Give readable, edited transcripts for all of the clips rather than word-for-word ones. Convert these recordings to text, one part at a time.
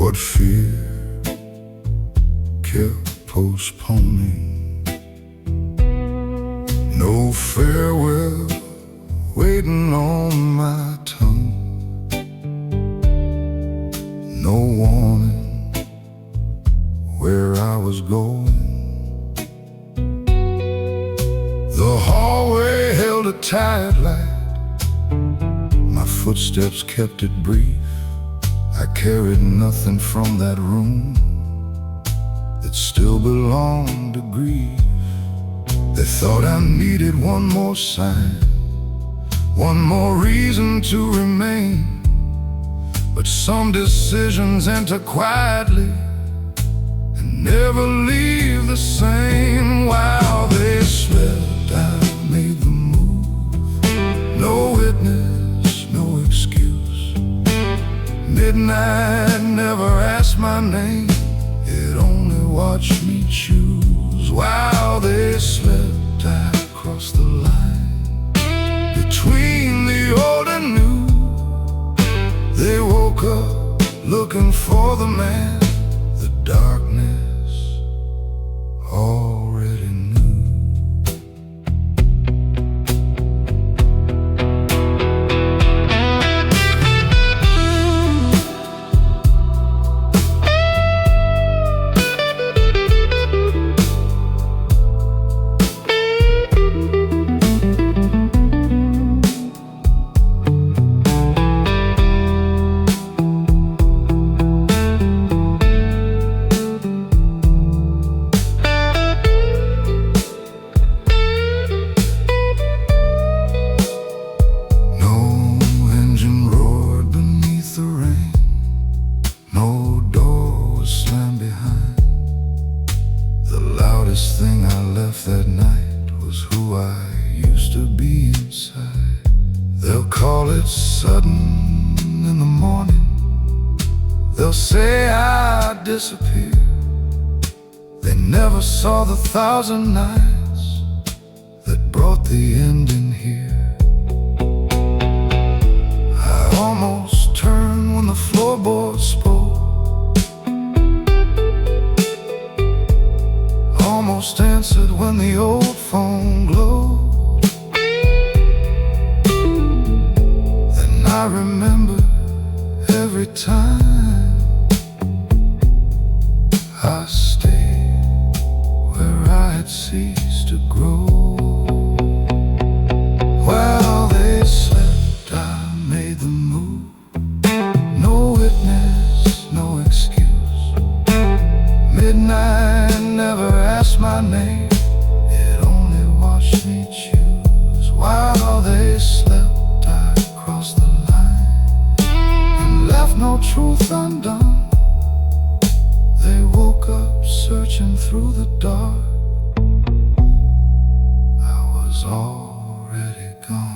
What fear kept postponing? No farewell waiting on my tongue. No warning where I was going. The hallway held a tight light. My footsteps kept it brief. I carried nothing from that room that still belonged to grief. They thought I needed one more sign, one more reason to remain. But some decisions enter quietly and never leave the same. While they slept, I made the move. No witness, no excuse. Midnight never asked my name. It only watched me choose. While they slept, I crossed the line between the old and new. They woke up looking for the man the darkness already knew. The thing I left that night was who I used to be inside. They'll call it sudden in the morning. They'll say I disappeared. They never saw the 1,000 nights that brought the end in here. I almost turned when the floorboards spoke. Almost answered when the old phone glowed. Then I remember every time I stayed where I had ceased to grow. While they slept, I made the move. No witness, no excuse. Midnight never asked my name. It only watched me choose. While they slept, I crossed the line and left no truth undone. They woke up searching through the dark. I was already gone.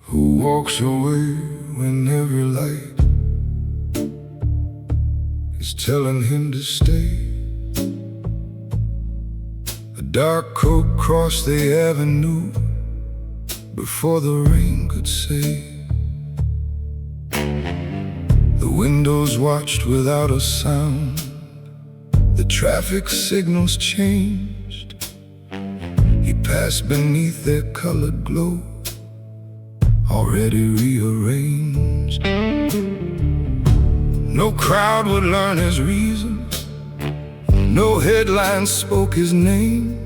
Who walks away when every light is telling him to stay? A dark coat crossed the avenue before the rain could say. The windows watched without a sound. The traffic signals changed. He passed beneath their colored glow, already rearranged. No crowd would learn his reasons. No headline spoke his name.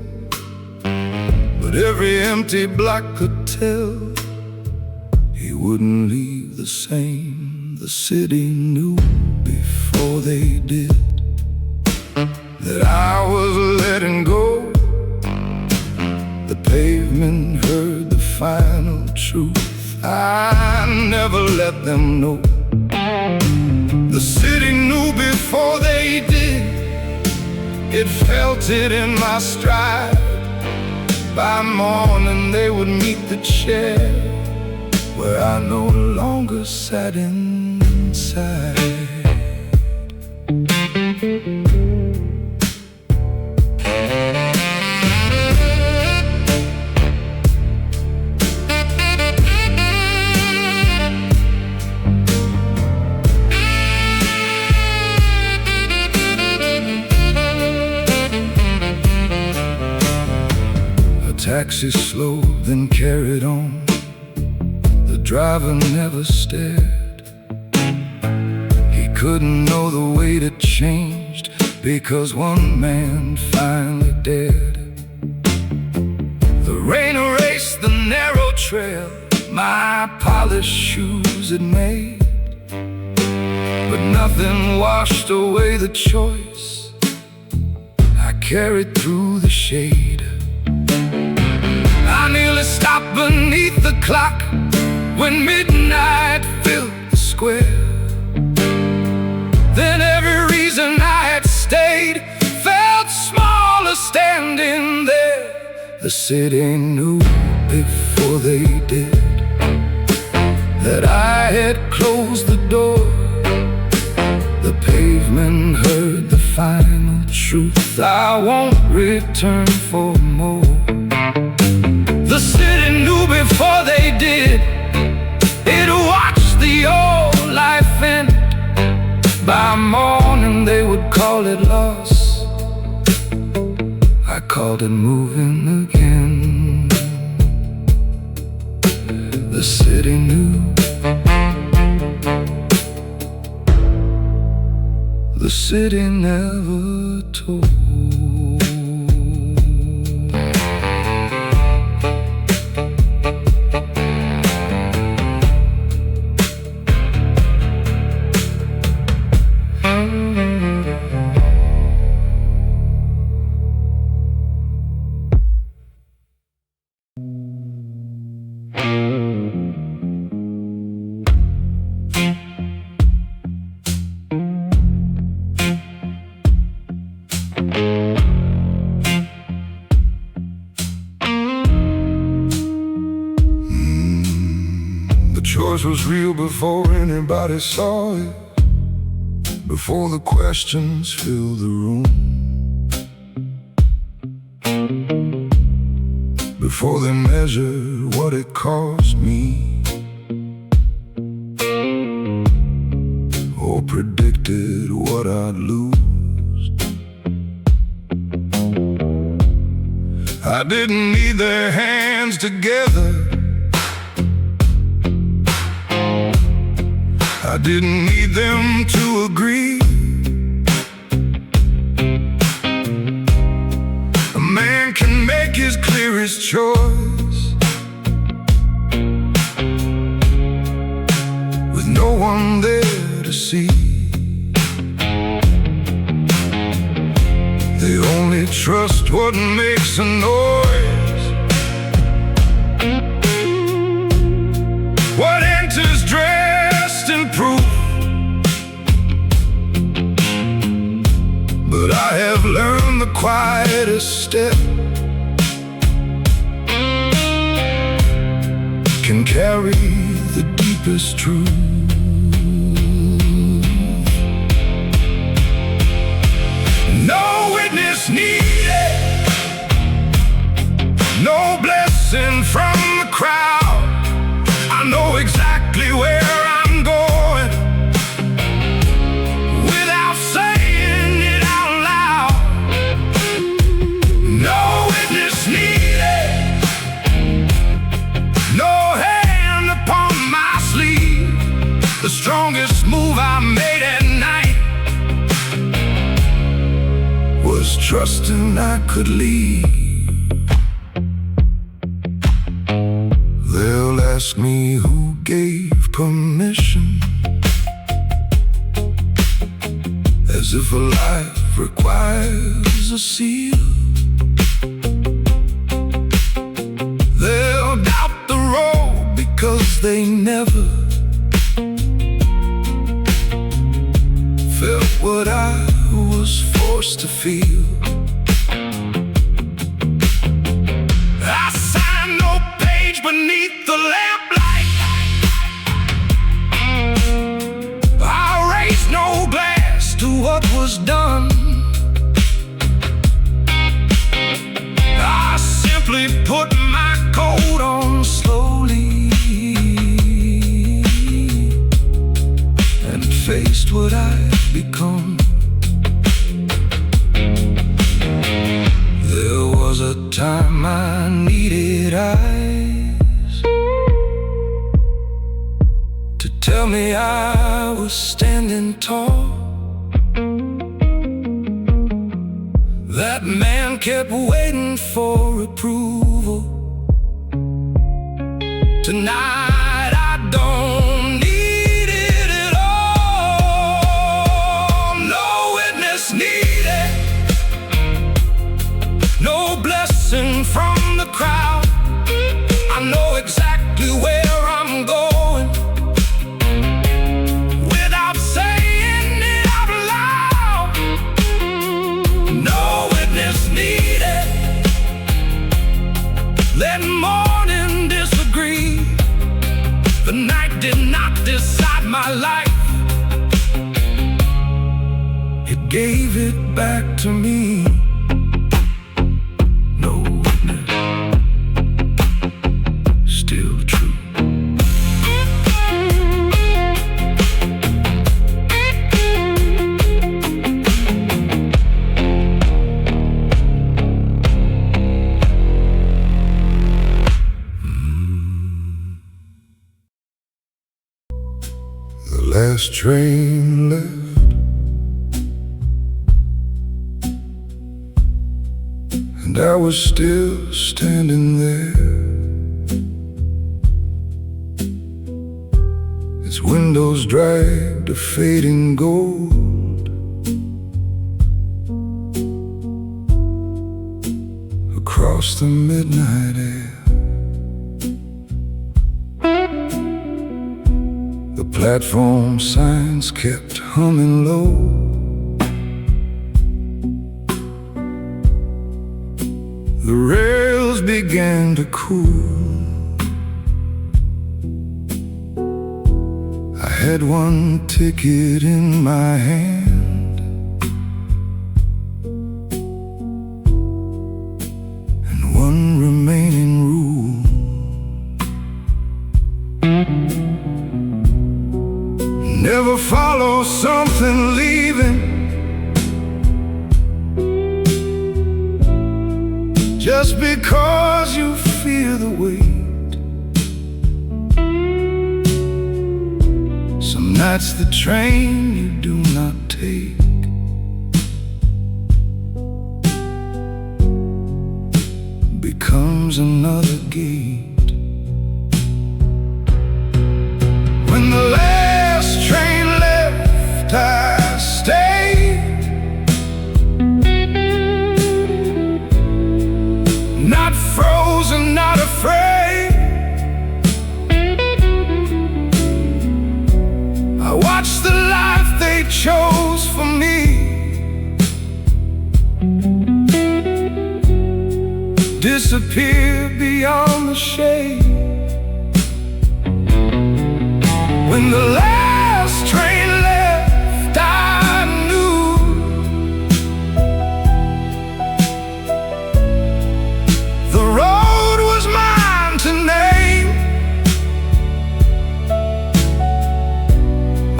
But every empty block could tell he wouldn't leave the same. The city knew before they did that I was letting go. I never let them know. The city knew before they did. It felt it in my stride. By morning they would meet the chair where I no longer sat inside. Taxi slowed, then carried on. The driver never stared. He couldn't know the weight had changed, because one man finally dared. The rain erased the narrow trail my polished shoes had made, but nothing washed away the choice I carried through the shade. I nearly stopped beneath the clock when midnight filled the square. Then every reason I had stayed felt smaller standing there. The city knew before they did that I had closed the door. The pavement heard the final truth: I won't return for more. The city knew before they did. It watched the old life end. By morning they would call it loss. I called it moving again. The city knew. The city never told. The choice was real before anybody saw it, before the questions filled the room, before they measured what it cost me, or predicted what I'd lose. I didn't need their hands together. I didn't need them to agree. A man can make his clearest choice with no one there to see. They only trust what makes a noise, what enters dressed in proof. But I have learned the quietest step can carry the deepest truth. No witness needed, no blessing from the crowd. I know exactly where I'm going without saying it out loud. No witness needed, no hand upon my sleeve. The strongest move I made at night was trusting I could leave. They'll ask me who gave permission, as if a life requires a seal. They'll doubt the road because 'cause they never felt what I was forced to feel. I signed no page beneath the lamplight. I raised no glass to what was done. I simply put my coat on slowly and faced what I'd become. There was a time I needed eyes to tell me I was standing tall. That man kept waiting for approval. Tonight I don't need it at all. No witness needed, no blessing from the crowd. I know exactly where I'm going without saying it out loud. No witness needed. Let morning disagree. The night did not decide my life. It gave it back to me. No witness, still true. The last train left, and I was still standing there. Its windows dragged a fading gold across the midnight air. The platform signs kept humming low. The rails began to cool. I had one ticket in my hand and one remaining rule. Never follow something leaving just because you fear the weight. Some nights the train you do not take becomes another gate. When the last train left, I stayed, not frozen, not afraid. I watched the life they chose for me disappear beyond the shade. When the last train left, I knew the road was mine to name.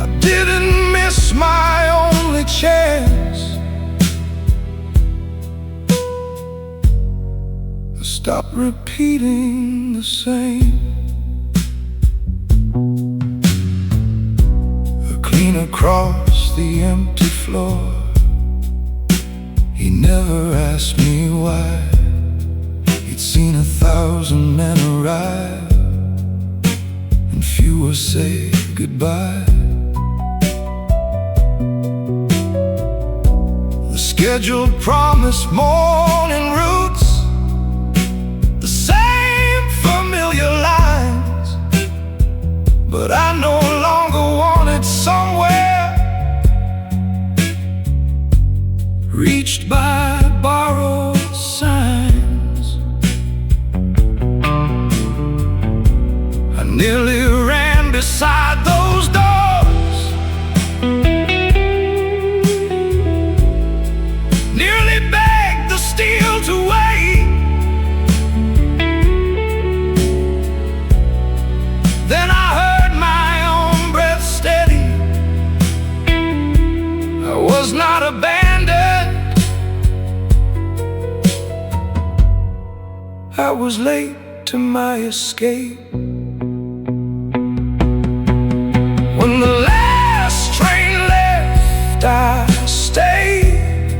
I didn't miss my only chance. I stopped repeating the same. Across the empty floor, he never asked me why. He'd seen 1,000 men arrive and fewer say goodbye. The scheduled promised morning routes, the same familiar lines. I was late to my escape. When the last train left, I stayed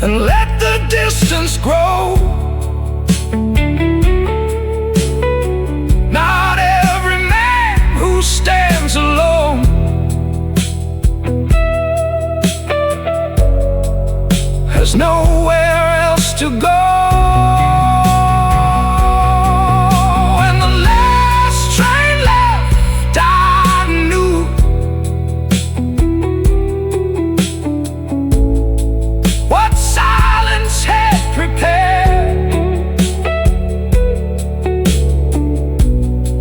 and let the distance grow. Not every man who stands alone has nowhere else to go. When the last train left, I knew what silence had prepared.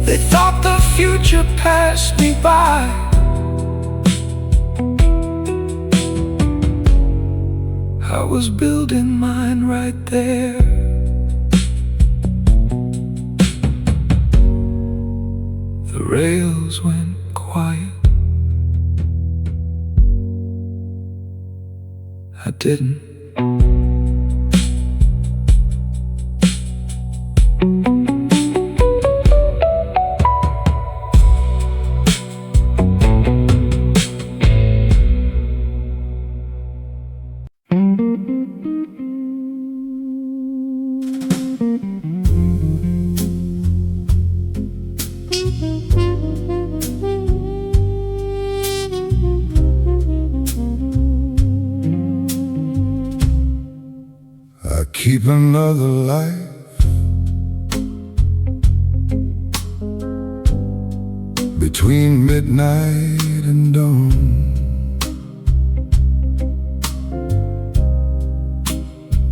They thought the future passed me by. I was building mine right there. The rails went quiet. I didn't. I keep another life between midnight and dawn.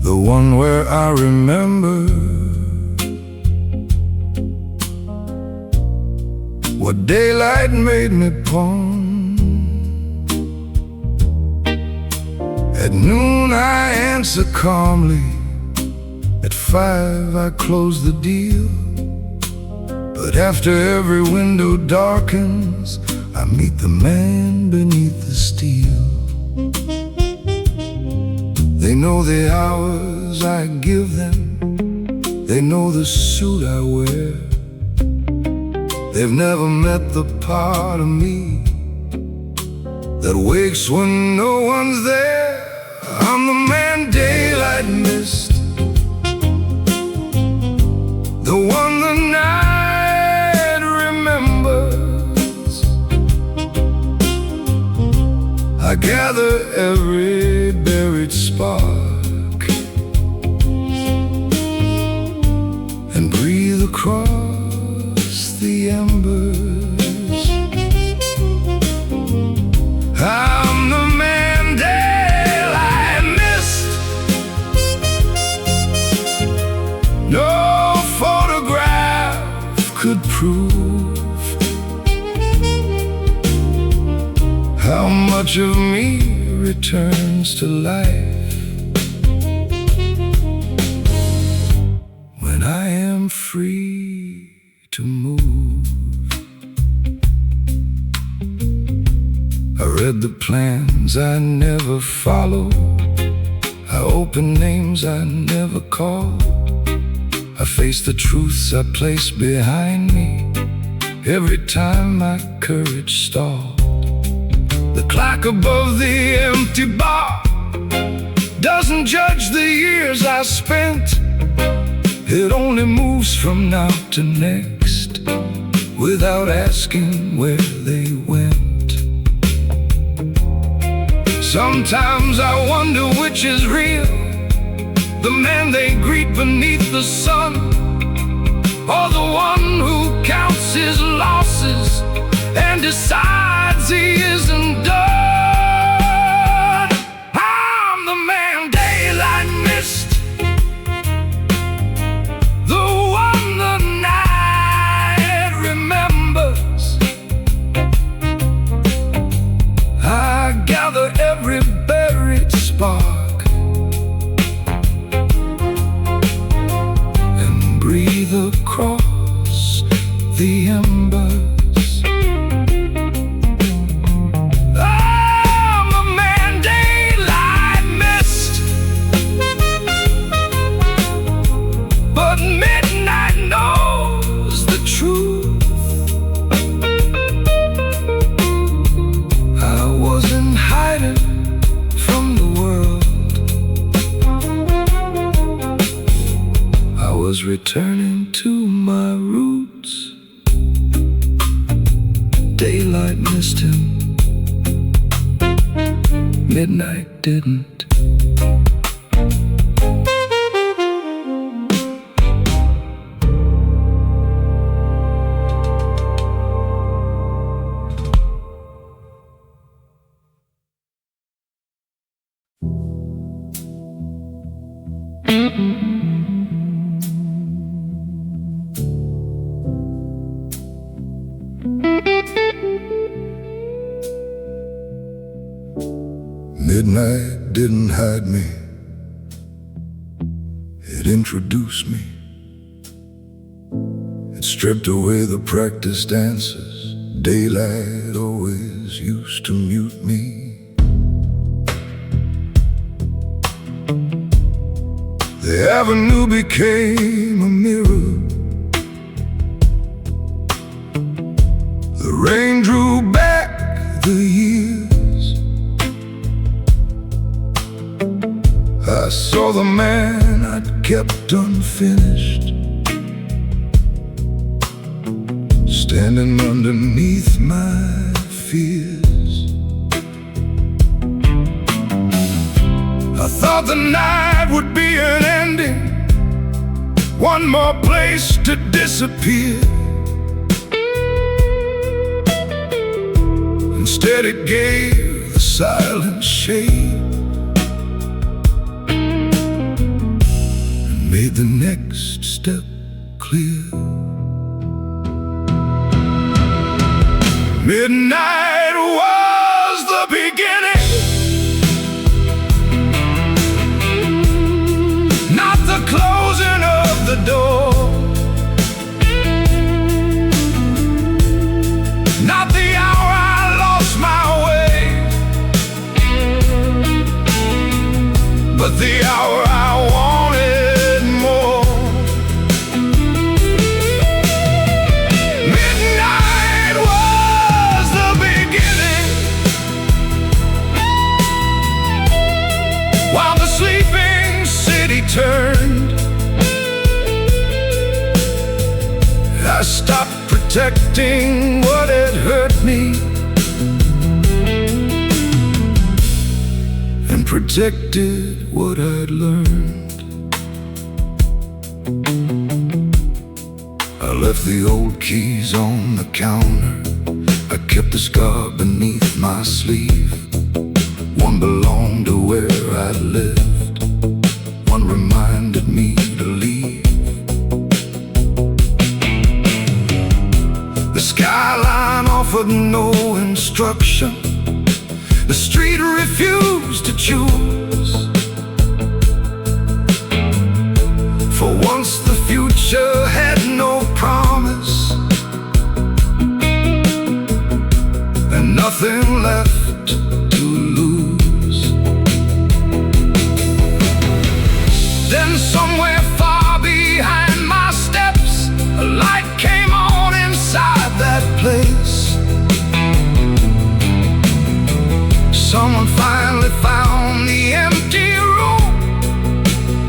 The one where I remember what daylight made me pawn. At noon I answer calmly, at 5 I close the deal. But after every window darkens, I meet the man beneath the steel. They know the hours I give them, they know the suit I wear. They've never met the part of me that wakes when no one's there. I'm the man daylight missed, the one the night remembers. I gather every buried spark and breathe across the embers. I'm the man daylight missed. No photograph could prove how much of me returns to life when I am free to move. I read the plans I never followed, I opened names I never called. I faced the truths I placed behind me every time my courage stalled. The clock above the empty bar doesn't judge the years I spent. It only moves from now to next without asking where they went. Sometimes I wonder which is real, the man they greet beneath the sun, or the one who counts his losses and decides he isn't done. I'm the man daylight missed, the one the night remembers. I gather every buried spark and breathe across the embers. Ah! returning to my roots. Daylight missed him, midnight didn't. Midnight didn't hide me, it introduced me. It stripped away the practice dances. Daylight always used to mute me. The avenue became a mirror. The rain drew back the years. I saw the man I'd kept unfinished, standing underneath my fears. I thought the night would be an ending, one more place to disappear. Instead it gave the silent shade, made the next step clear. Midnight was the beginning, not the closing of the door, not the hour I lost my way, but the hour I wanted. Turned, I stopped protecting what had hurt me and protected what I'd learned. I left the old keys on the counter, I kept the scar beneath my sleeve. One belonged to where I lived, one reminded me to leave. The skyline offered no instruction, the street refused to choose. For once the future had no promise, and nothing left to lose. Then somewhere far behind my steps, a light came on inside that place. Someone finally found the empty room.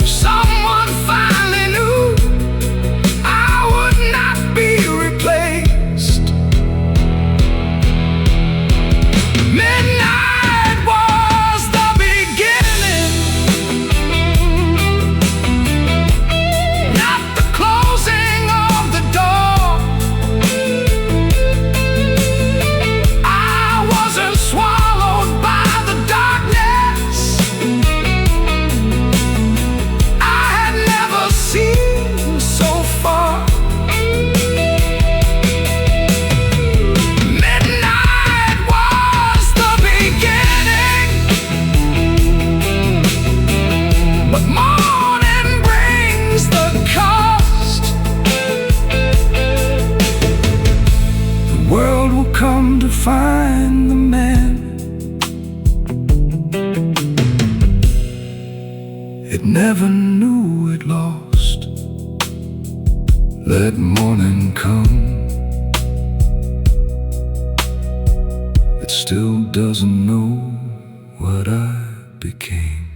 Someone finally knew I would not be replaced. Midnight was the beginning, not the closing of the door. I wasn't swallowed by the darkness I had never seen so far. Midnight was the beginning, but morning brings the cost. The world will come to find the man it never knew it lost. Let morning come, it still doesn't know what I became.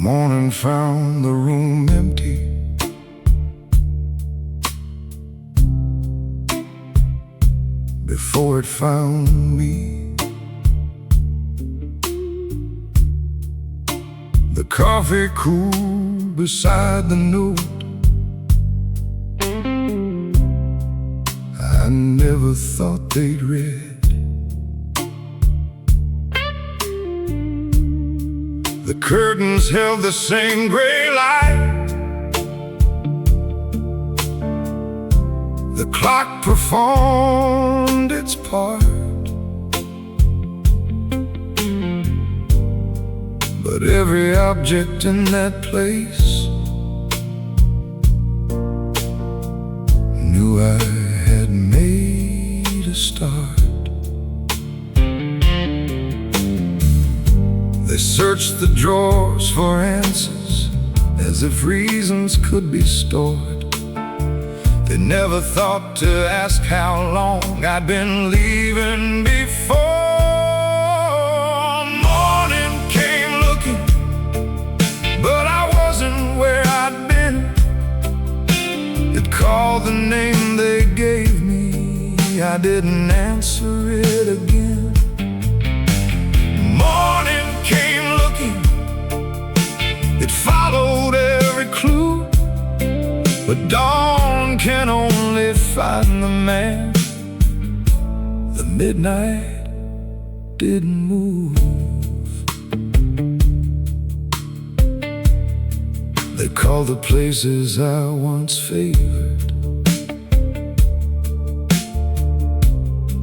Morning found the room empty. Before it found me, the coffee cool beside the note I never thought they'd read. The curtains held the same gray light. The clock performed its part, but every object in that place knew I had made a start. They searched the drawers for answers, as if reasons could be stored. They never thought to ask how long I'd been leaving before. Morning came looking, but I wasn't where I'd been. It called the name they gave me, I didn't answer it again. Morning came looking, it followed every clue, but dawn can only find the man. The midnight didn't move. They called the places I once favored.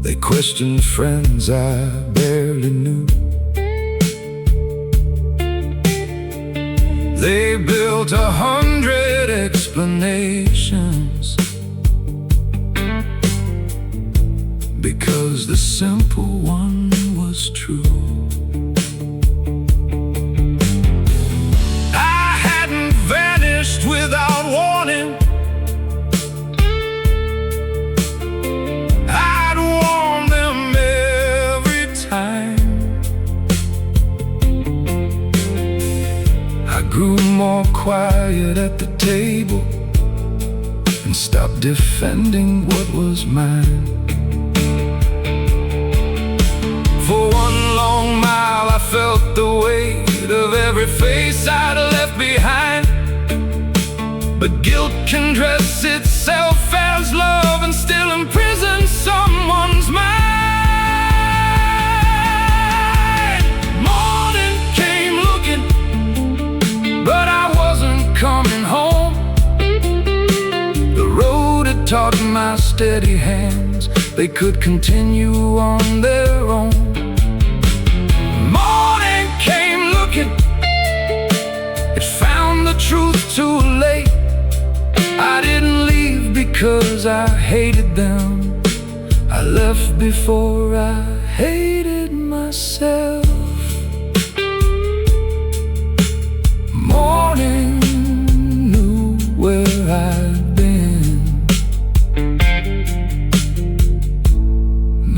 They questioned friends I barely knew. They built 100 explanations, because the simple one was true. I hadn't vanished without warning. I'd warn them every time. I grew more quiet at the table and stopped defending what was mine. For one long mile I felt the weight of every face I'd left behind. But guilt can dress itself as love and still imprison someone's mind. Morning came looking, but I wasn't coming home. The road had taught my steady hands they could continue on their own. Morning came looking, it found the truth too late. I didn't leave because I hated them, I left before I hated myself. Morning knew where I'd been,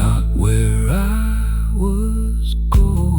not where I was going.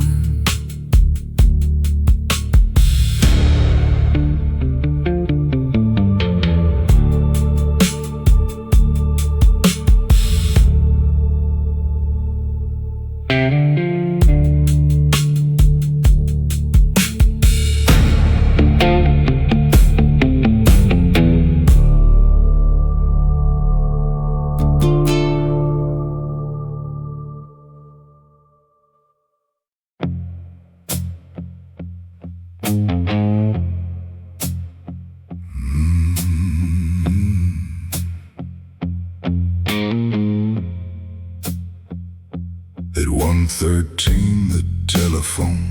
At 1:13 the telephone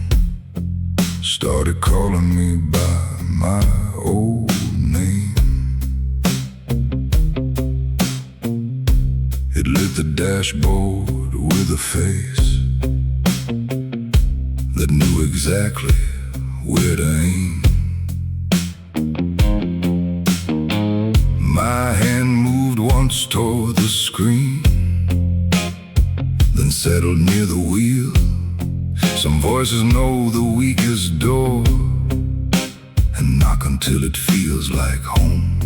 started calling me by my old name. It lit the dashboard with a face that knew exactly where to aim. My hand moved once toward the screen, then settled near the wheel. Some voices know the weakest door. and knock until it feels like home.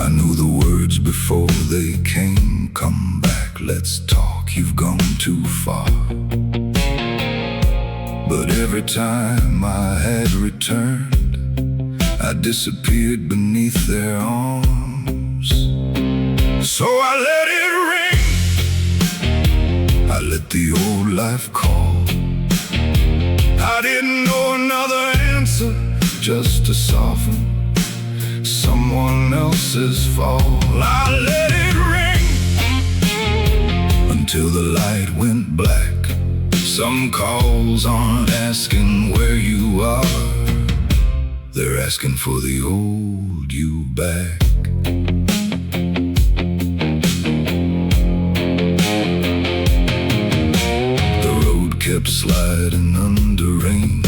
I knew the words before they came. Come back, let's talk, you've gone too far. But every time I had returned, I disappeared beneath their arms. So I let it ring, I let the old life call. I didn't know another answer, just to soften someone else's fall. I let it ring until the light went black. Some calls aren't asking where you are, they're asking for the old you back. The road kept sliding under rain,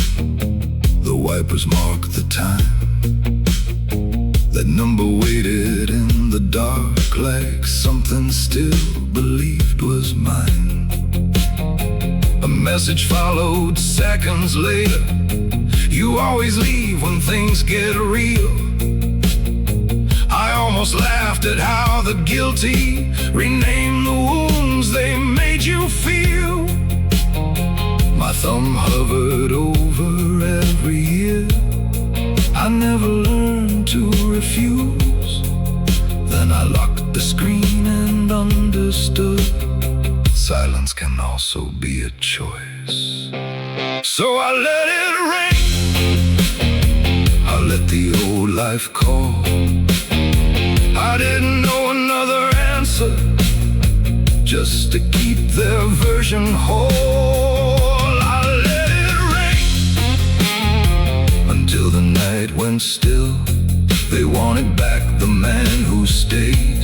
the wipers marked the time. That number waited in the dark like something still believed was mine. A message followed seconds later. You always leave when things get real. I almost laughed at how the guilty renamed the wounds they made you feel. My thumb hovered over every year. I never learned to refuse. Then I locked the screen and understood silence can also be a choice. So I let it ring, I let the old life call. I didn't know another answer, just to keep their version whole. I let it ring until the night went still. They wanted back the man who stayed.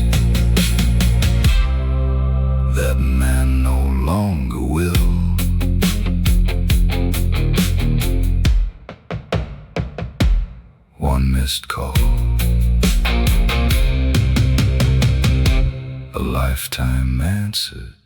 That man no longer will. One missed call, a lifetime answered.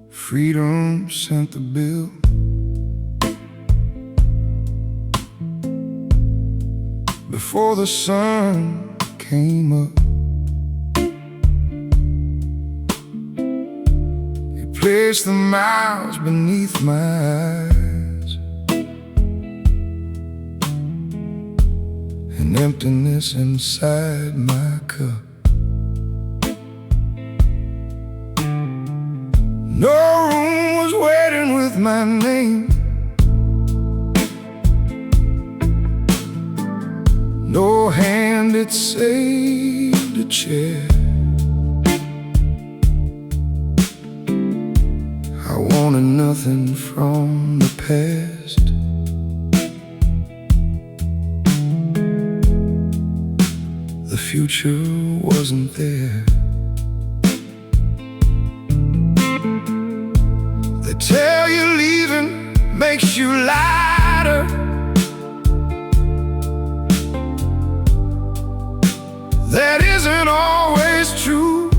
Freedom sent the bill. Before the sun came up, he placed the miles beneath my eyes, and emptiness inside my cup. No room was waiting with my name. No hand that saved a chair. I wanted nothing from the past. The future wasn't there. They tell you leaving makes you lighter. That isn't always true.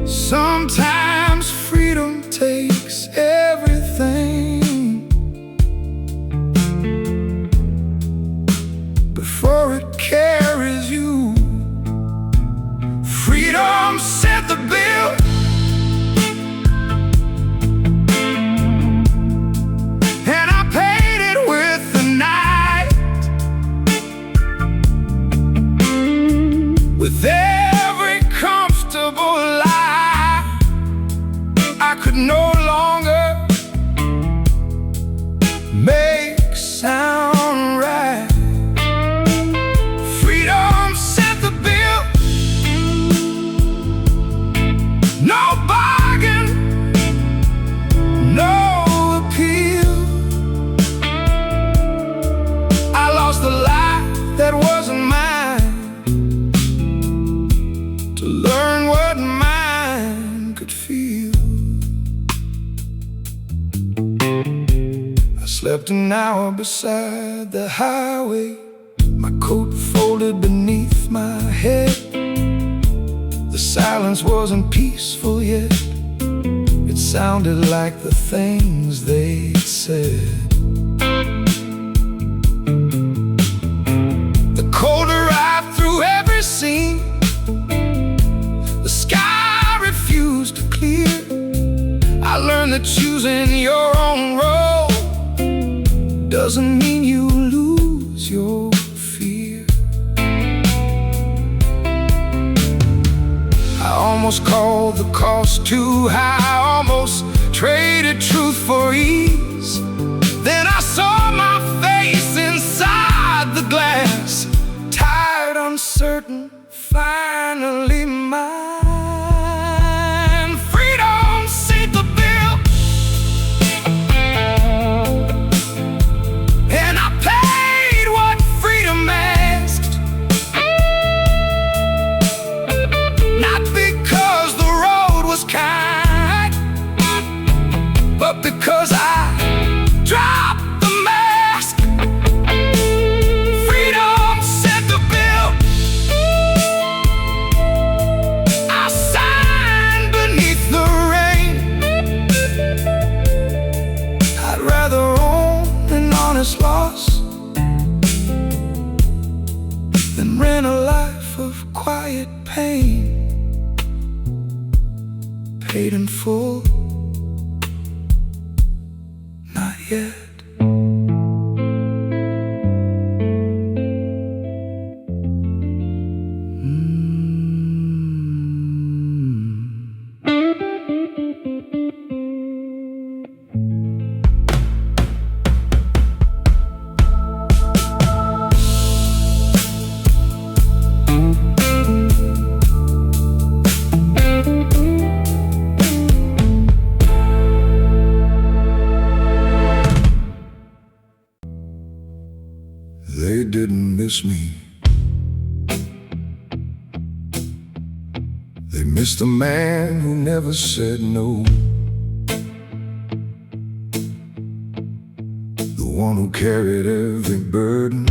Sometimes freedom takes everything before it carries you. Freedom sent the bill. And I paid it with the night. With every comfortable lie, I could no longer slept an hour beside the highway, my coat folded beneath my head. The silence wasn't peaceful yet, it sounded like the things they'd said. The cold arrived through every scene, the sky refused to clear. I learned that choosing your own road doesn't mean you lose your fear. I almost called the cost too high, almost traded truth for ease. Then I saw my face inside the glass, tired, uncertain, finally mine. Freedom sealed the bill, and I paid what freedom asked. Not because the road was kind, but because I dropped the mask. Freedom set the bill, I signed beneath the rain. I'd rather own an honest loss than rent a life of quiet pain. Paid in full, not yet. They didn't miss me, they missed the man who never said no, the one who carried every burden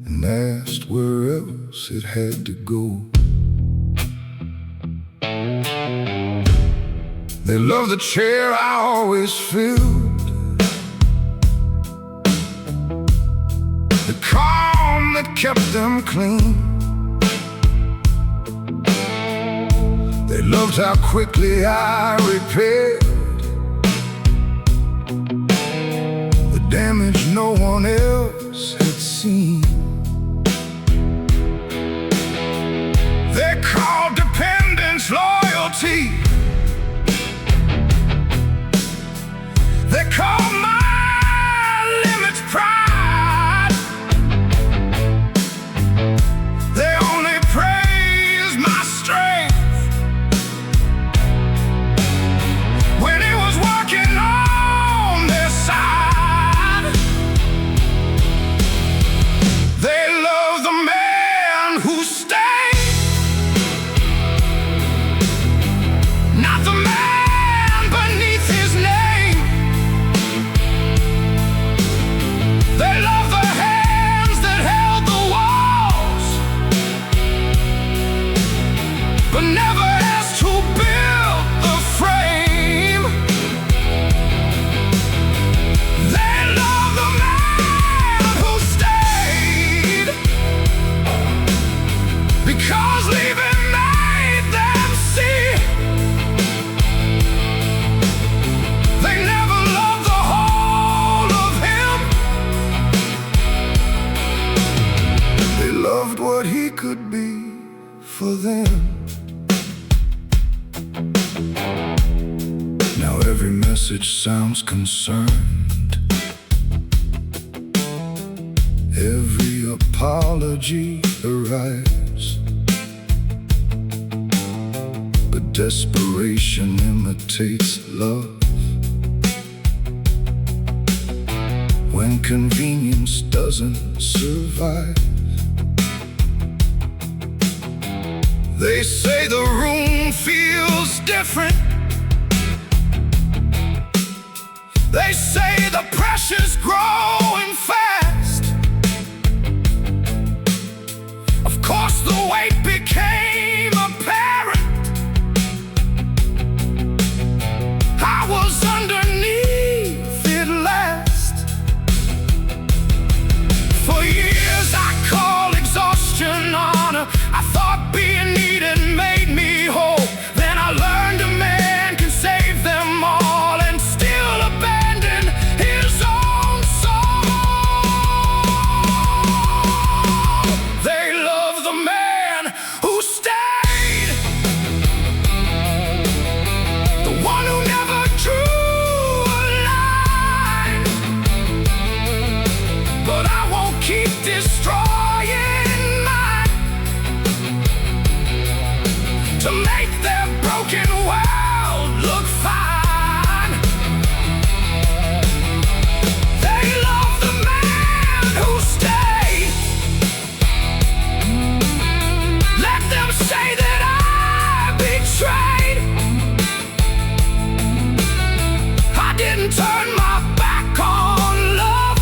and asked where else it had to go. They loved the chair I always filled, the calm that kept them clean. They loved how quickly I repaired the damage no one else had seen. They called dependence loyalty, they called my limits pride. They only praised my strength when it was working on their side. They loved the man who stayed, not the man beneath his name. They loved the hands that held the walls, but never asked who built the frame. They loved the man who stayed, because leaving made them see. They never loved the whole of him, they loved what he could be for them. Now every message sounds concerned, every apology arrives, but desperation imitates love. When convenience doesn't survive, they say the room feels different, They say the pressure's growing fast. Of course the weight became apparent. I was underneath it last. For years I called exhaustion honor. I thought being needed made me whole. Then I learned a man can save them all and still abandon his own soul. They love the man who stayed, the one who never drew a line. But I won't keep destroying mine to make their broken world look fine. They love the man who stayed. Let them say that I betrayed. I didn't turn my back on love.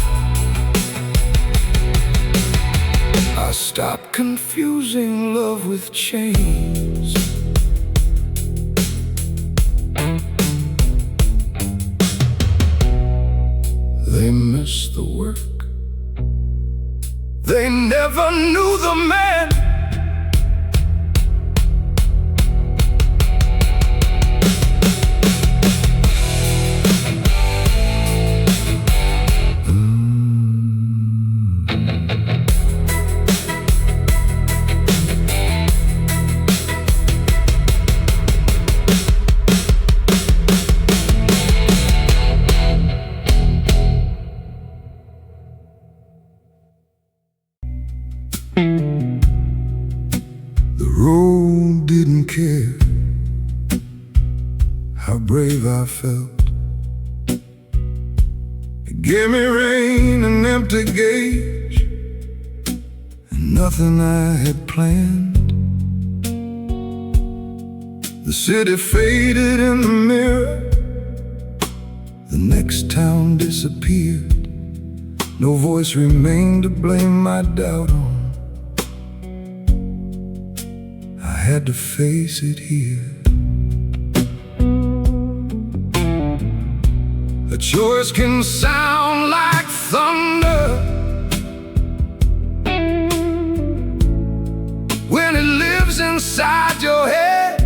I stopped confusing love with chains. They miss the work. They never knew the man. The road didn't care how brave I felt. It gave me rain, an empty gauge, and nothing I had planned. The city faded in the mirror. The next town disappeared. No voice remained to blame my doubt on. I had to face it here. A choice can sound like thunder when it lives inside your head.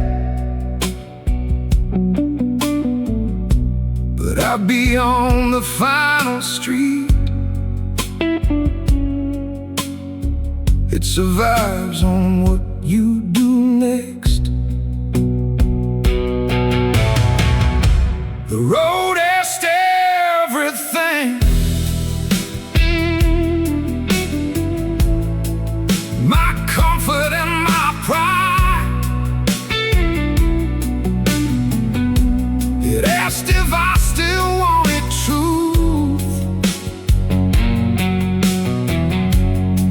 But I'll be on the final street. It survives on what you do next. The road asked everything. My comfort and my pride. It asked if I still wanted truth,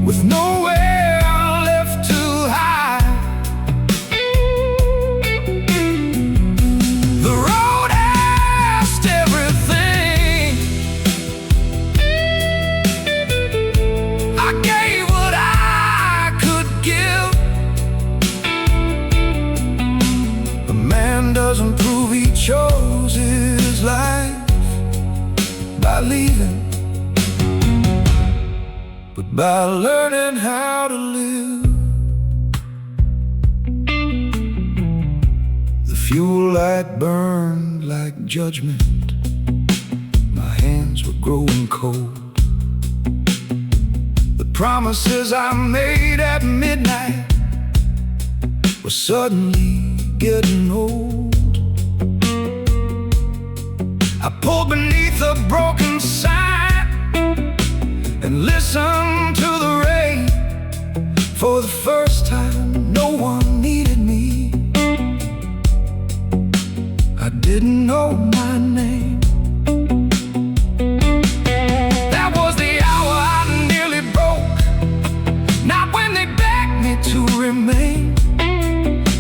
with nowhere left to hide. The road asked everything. I gave what I could give. A man doesn't prove he chose his life by leaving, but by learning how to live. The fuel light burned like judgment. My hands were growing cold. The promises I made at midnight were suddenly getting old. I pulled beneath a broken sign and listened to the rain. For the first time, no one needed me. I didn't know my name. That was the hour I nearly broke. Not when they begged me to remain.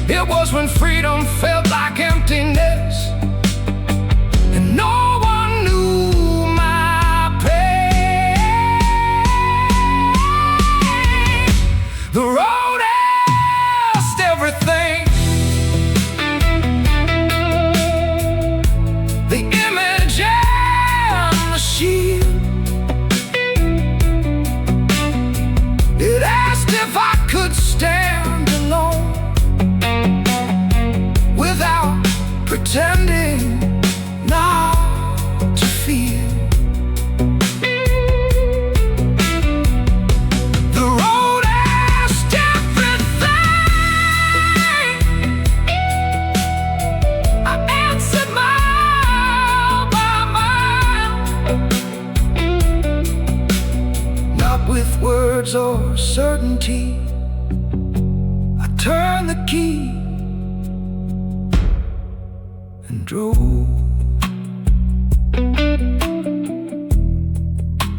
It was when freedom felt like emptiness, and no one knew pretending not to feel. The road asked everything. I answered mile by mile, not with words or certainty. I turned the key and drove.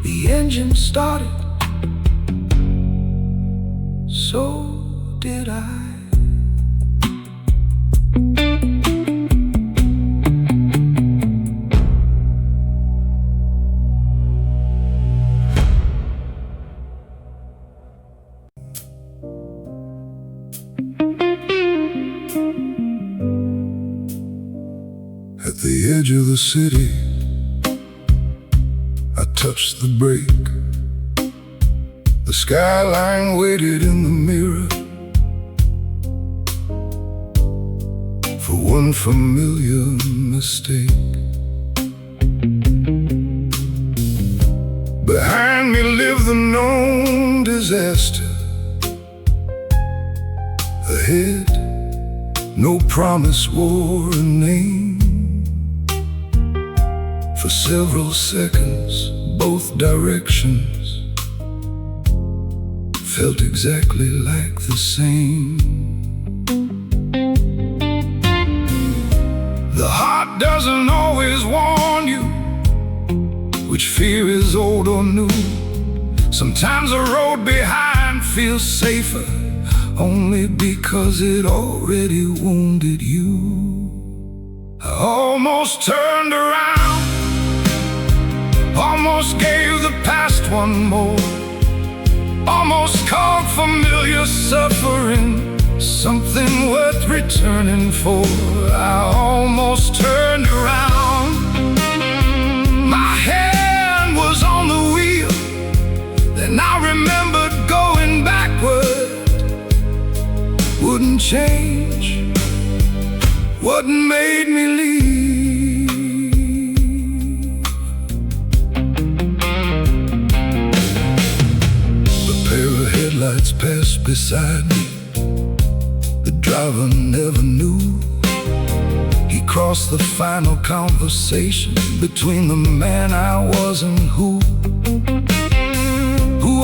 The engine started, so did I. At the edge of the city, I touched the brake. The skyline waited in the mirror for one familiar mistake. Behind me lived the known disaster. Ahead, no promise wore a name. For several seconds, both directions felt exactly like the same. The heart doesn't always warn you which fear is old or new. Sometimes the road behind feels safer only because it already wounded you. I almost turned around, almost gave the past one more, almost called familiar suffering something worth returning for. I almost turned around, my hand was on the wheel. Then I remembered going backward wouldn't change what made me leave. A pair of headlights passed beside me. The driver never knew. He crossed the final conversation between the man I was and who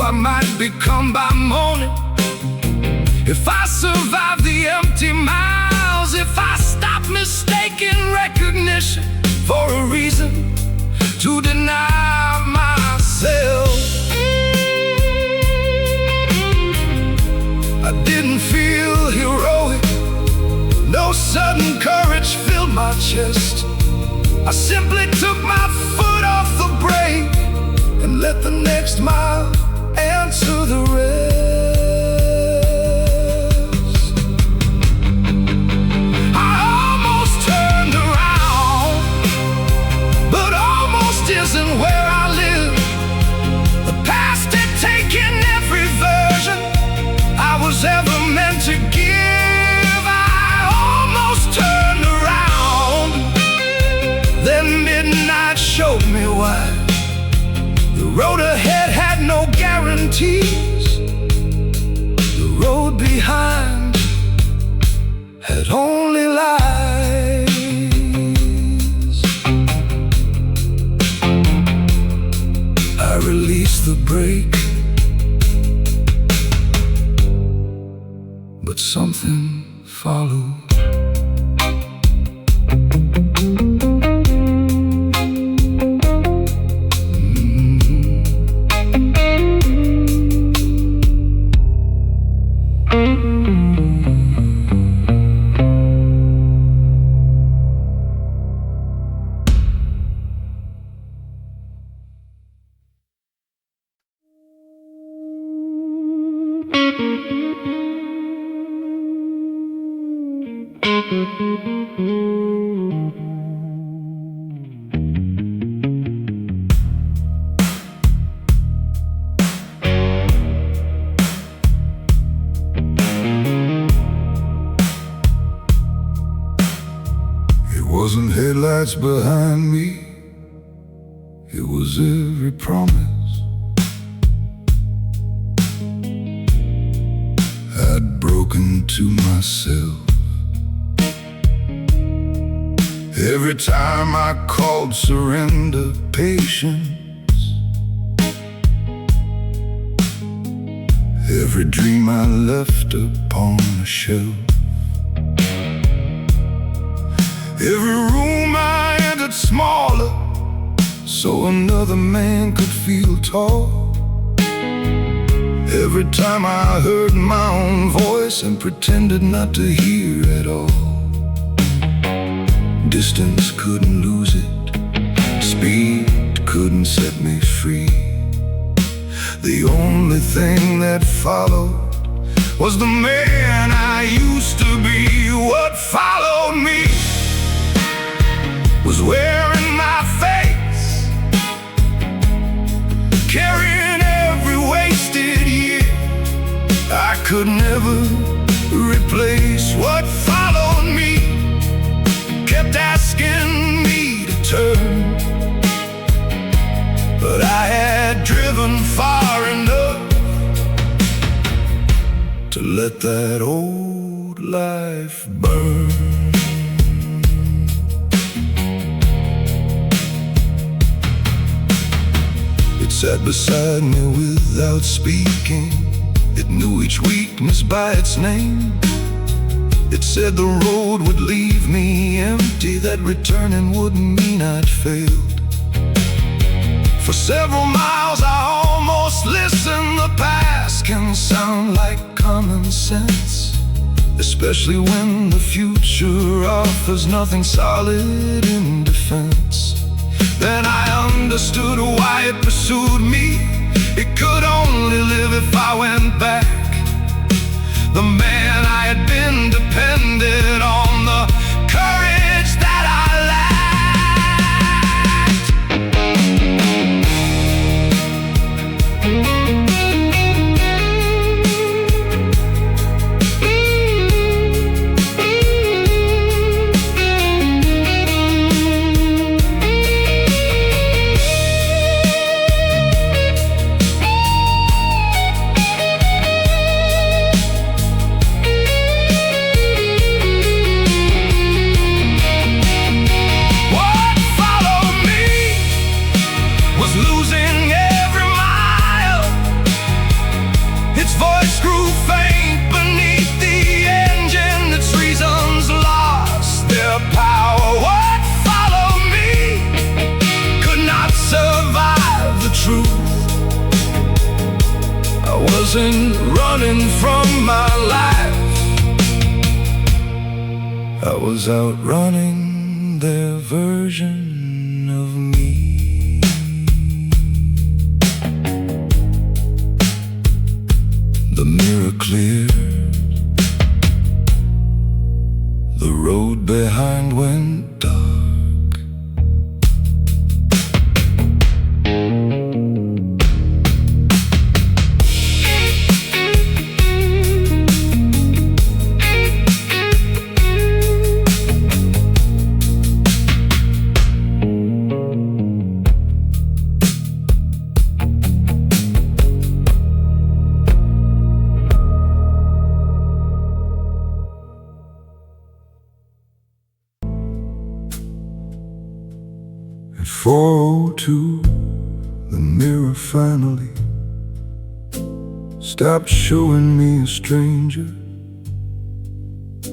I might become by morning. If I survive the empty miles, if I stop mistaking recognition for a reason to deny myself. I didn't feel heroic, no sudden courage filled my chest. I simply took my foot off the brake and let the next mile answer the rest. Isn't where I live. The past had taken every version I was ever meant to give. I almost turned around, then midnight showed me why. The road ahead had no guarantees. The road behind had only lies. I released the brake, but something followed. Wasn't headlights behind me, it was every promise I'd broken to myself. Every time I called surrender, patience, every dream I left upon a shelf. Every room I entered smaller, so another man could feel tall. Every time I heard my own voice and pretended not to hear at all. Distance couldn't lose it, speed couldn't set me free. The only thing that followed was the man I used to be. What followed me was wearing my face, carrying every wasted year I could never replace. What followed me kept asking me to turn, but I had driven far enough to let that old life burn. It sat beside me without speaking. It knew each weakness by its name. It said the road would leave me empty, that returning wouldn't mean I'd failed. For several miles I almost listened. The past can sound like common sense, especially when the future offers nothing solid in defense. Then I understood why it pursued me. It could only live if I went back. The man I had been depended on, the courage that I wasn't running from my life, I was outrunning their version of me. The mirror cleared, the road behind went dark. At 4:02, the mirror finally stopped showing me a stranger. A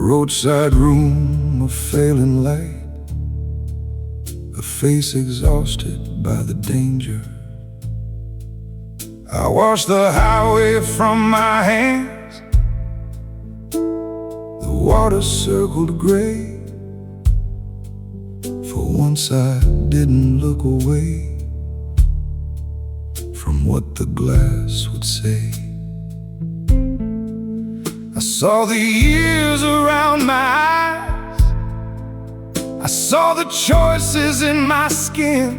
roadside room of failing light, a face exhausted by the danger. I watched the highway from my hands, the water circled gray. For once I didn't look away from what the glass would say. I saw the years around my eyes, I saw the choices in my skin,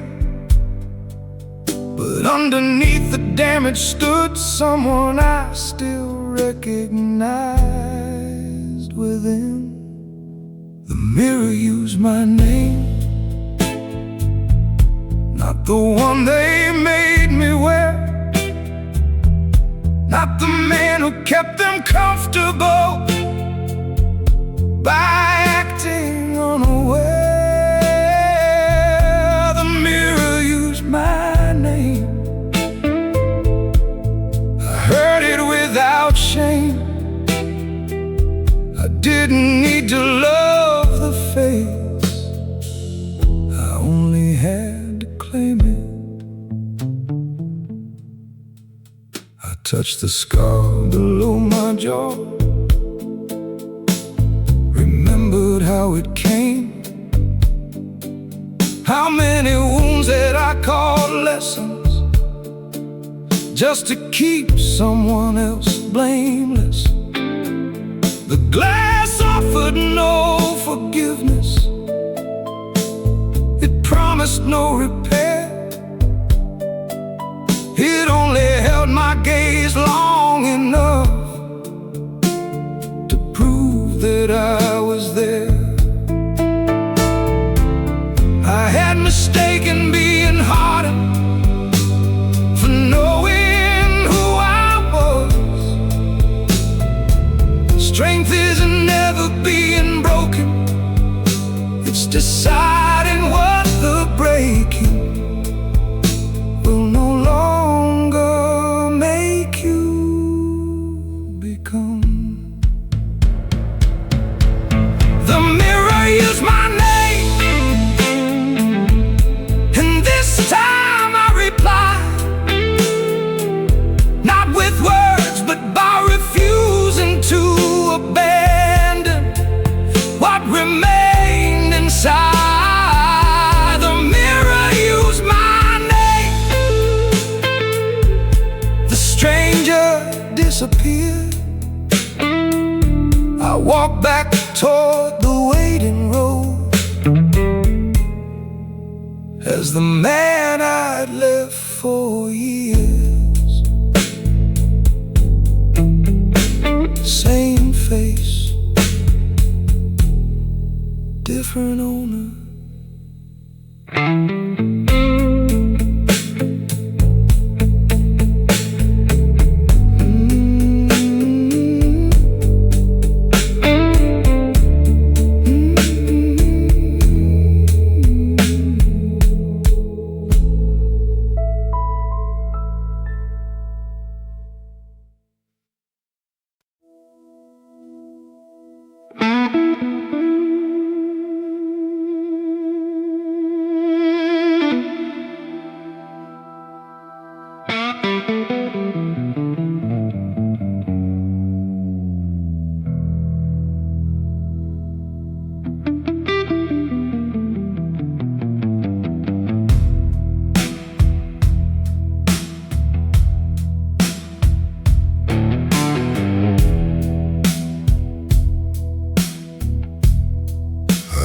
but underneath the damage stood someone I still recognized within. The mirror used my name, not the one they made me wear, not the man who kept them comfortable by acting unaware. The mirror used my name. I heard it without shame. I didn't need to love the face, I only had to claim it. I touched the scar below my jaw, remembered how it came, how many wounds that I called lessons, just to keep someone else blameless. The glass offered no forgiveness, it promised no repair. It only held my gaze long enough to prove that I was there. I had mistaken being hardened for knowing who I was. Strength isn't never being broken, it's deciding what the breaking will no longer make you become. The mirror used my name, and this time I replied, not with words but by refusing to abandon what remained inside. The mirror used my name. The stranger disappeared. I walked back toward the waiting road as the man I'd left for years. Same face, different owner.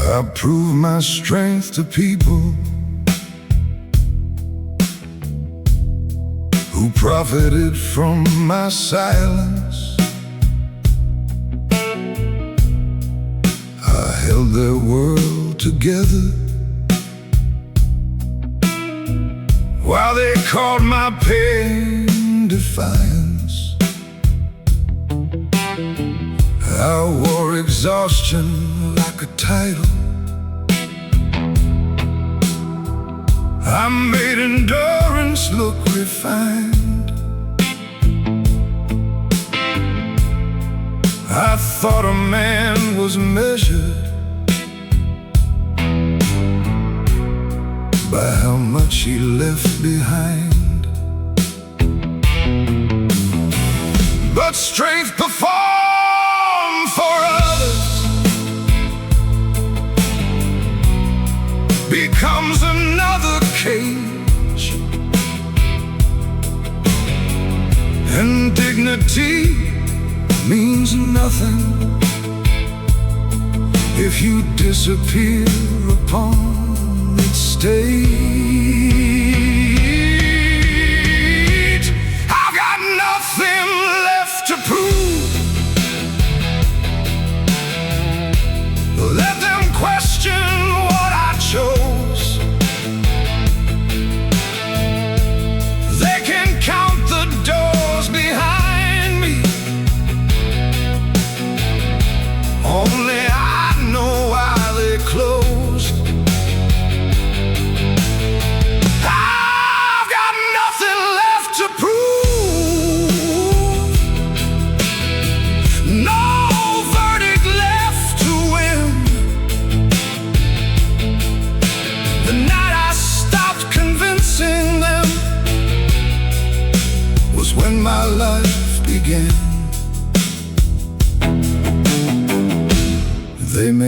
I prove my strength to people who profited from my silence. I held their world together while they called my pain defiance. I wore exhaustion like a title. I made endurance look refined. I thought a man was measured by how much he left behind. But strength performed for others becomes another cage, and dignity means nothing if you disappear upon its stage. I've got nothing left to prove. Let them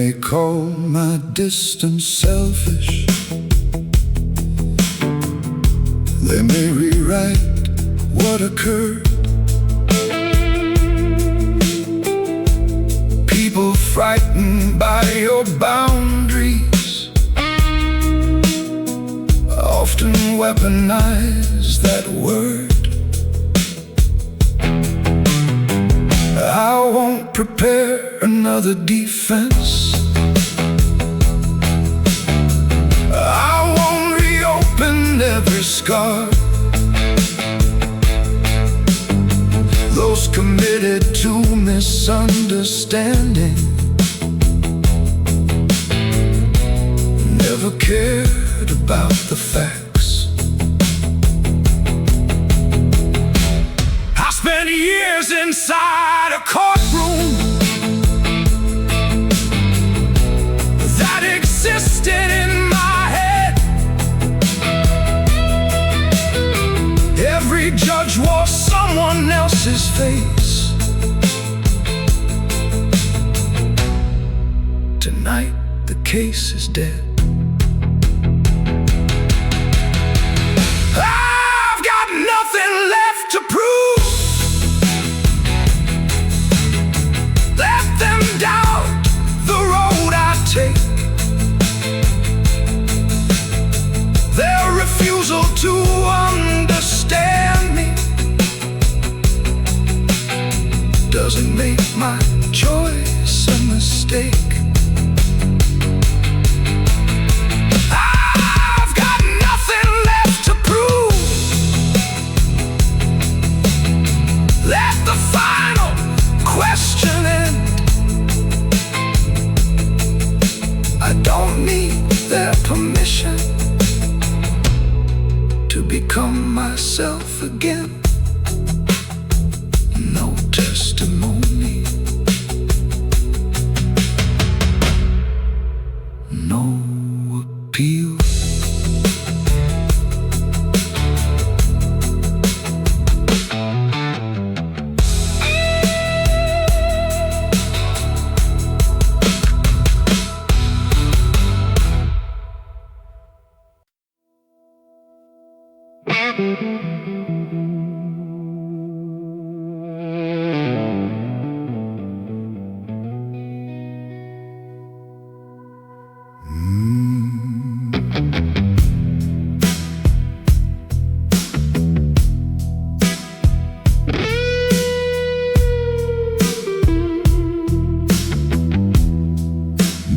may call my distance selfish. They may rewrite what occurred. People frightened by your boundaries often weaponize that word. I won't prepare another defense. I won't reopen every scar. Those committed to misunderstanding never cared about the facts. I spent years inside a courtroom that existed in my head. Every judge wore someone else's face. Tonight the case is dead. I've got nothing left to prove. Let them doubt the road I take. Their refusal to understand me doesn't make my choice a mistake. I've got nothing left to prove. Let the final question end. I don't need their permission to become myself again. No testimony, no appeal.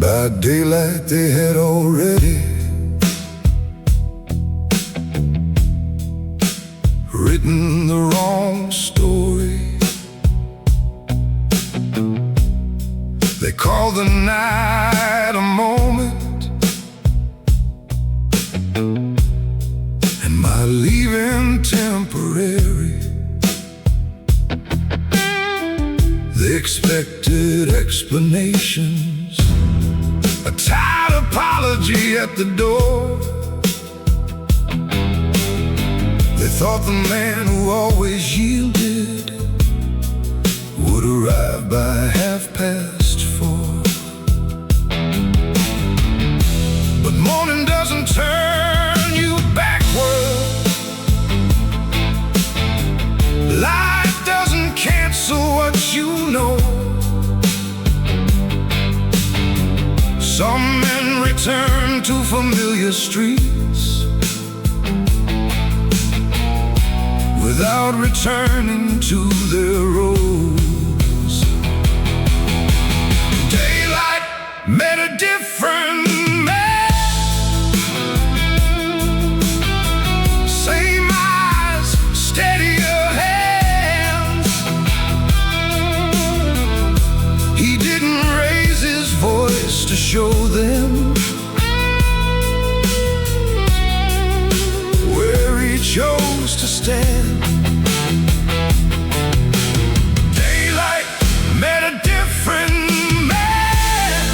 By daylight they had already written the wrong story. They called the night a moment, and my leaving temporary. They expected explanations, a tired apology at the door. They thought the man who always yielded would arrive by 4:30. But morning doesn't turn you backward. Life doesn't cancel what you know. Some men return to familiar streets without returning to their roads. Daylight met a different man. Same eyes, steadier hands. He didn't raise his voice to show them where he chose to stand. Daylight met a different man.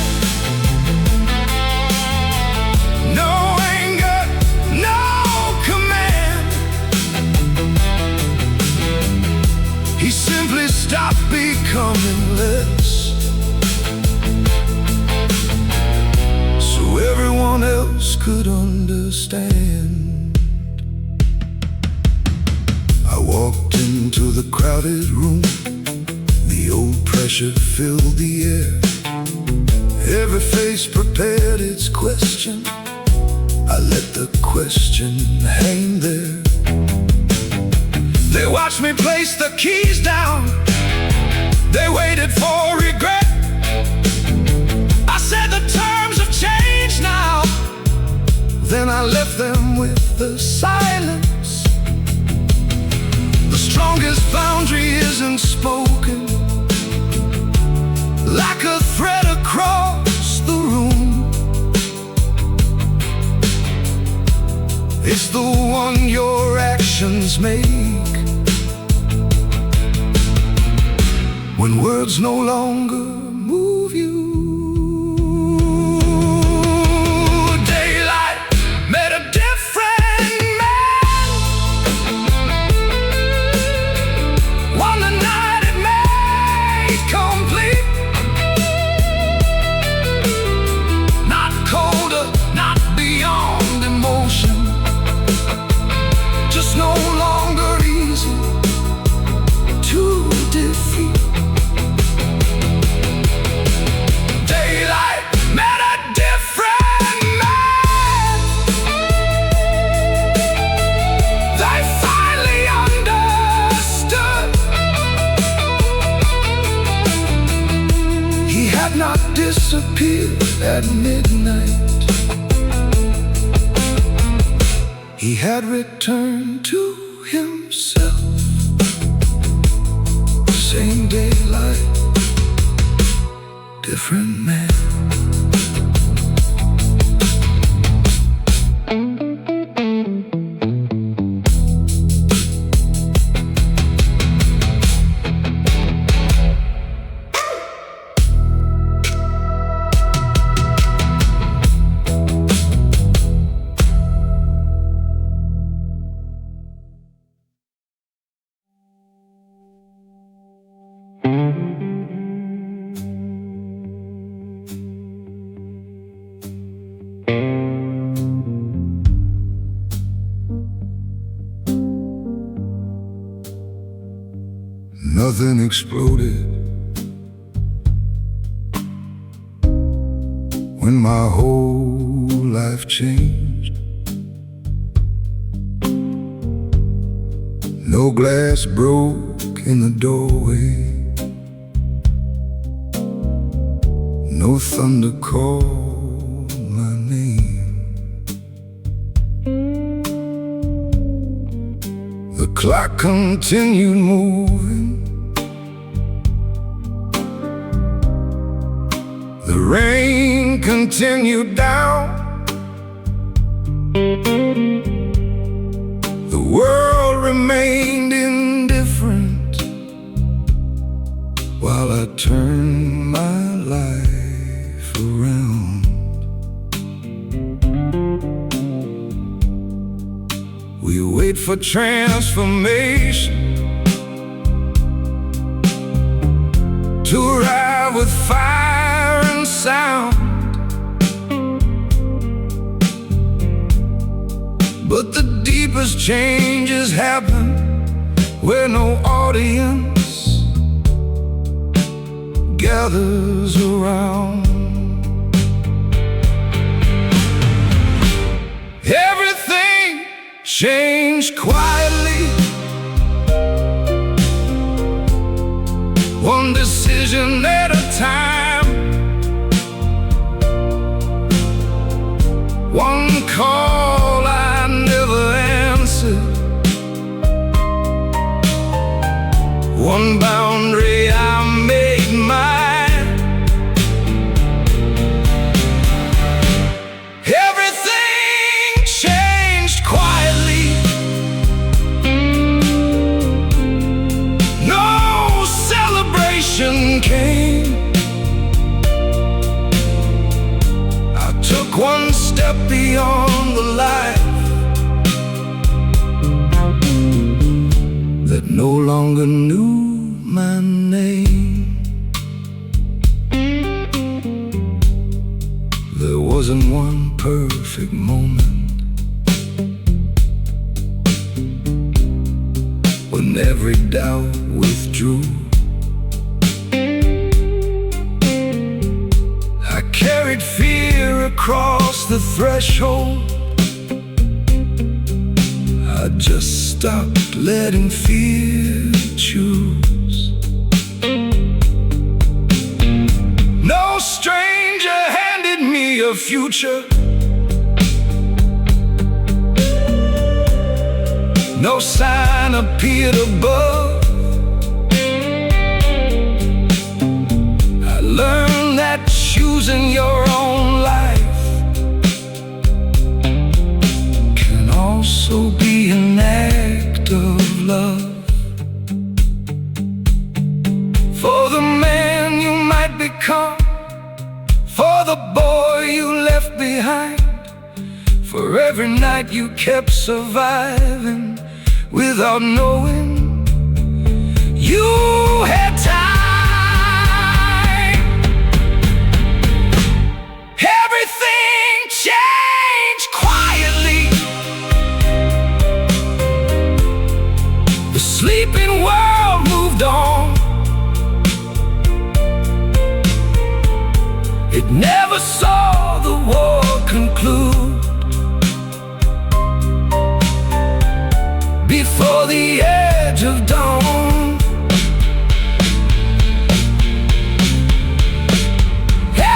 could understand. I walked into the crowded room. The old pressure filled the air. Every face prepared its question. I let the question hang there. They watched me place the keys down. They waited for regret. I said the terms have changed now. Then I left them with the silence. The strongest boundary isn't spoken, like a thread across the room. It's the one your actions make, when words no longer move you. Daylight met a different man. One the night it made complete. Not colder, not beyond emotion, just no longer easy to defeat. Daylight met a different man. They finally understood. He had not disappeared at midnight. He had returned to himself. Same daylight, different man. Nothing exploded when my whole life changed. No glass broke in the doorway. No thunder called my name. The clock continued moving. The rain continued down. The world remained indifferent while I turned my life around. We wait for transformation to arrive with fire and sound. But the deepest changes happen where no audience gathers around. Everything changed quietly. One decision at a time. One call I never answered. One boundary I made mine. Everything changed quietly. No celebration came. I took one step beyond the life that no longer knew my name. There was wasn't one perfect moment when every doubt withdrew. I carried fear across the threshold. I just stopped letting fear choose. No stranger handed me a future. No sign appeared above. I learned that choosing your own life can also be an act of love. For the man you might become, for the boy you left behind, for every night you kept surviving without knowing you had time. Everything changed quietly. The sleeping world moved on. It never saw the war conclude. Before the edge of dawn,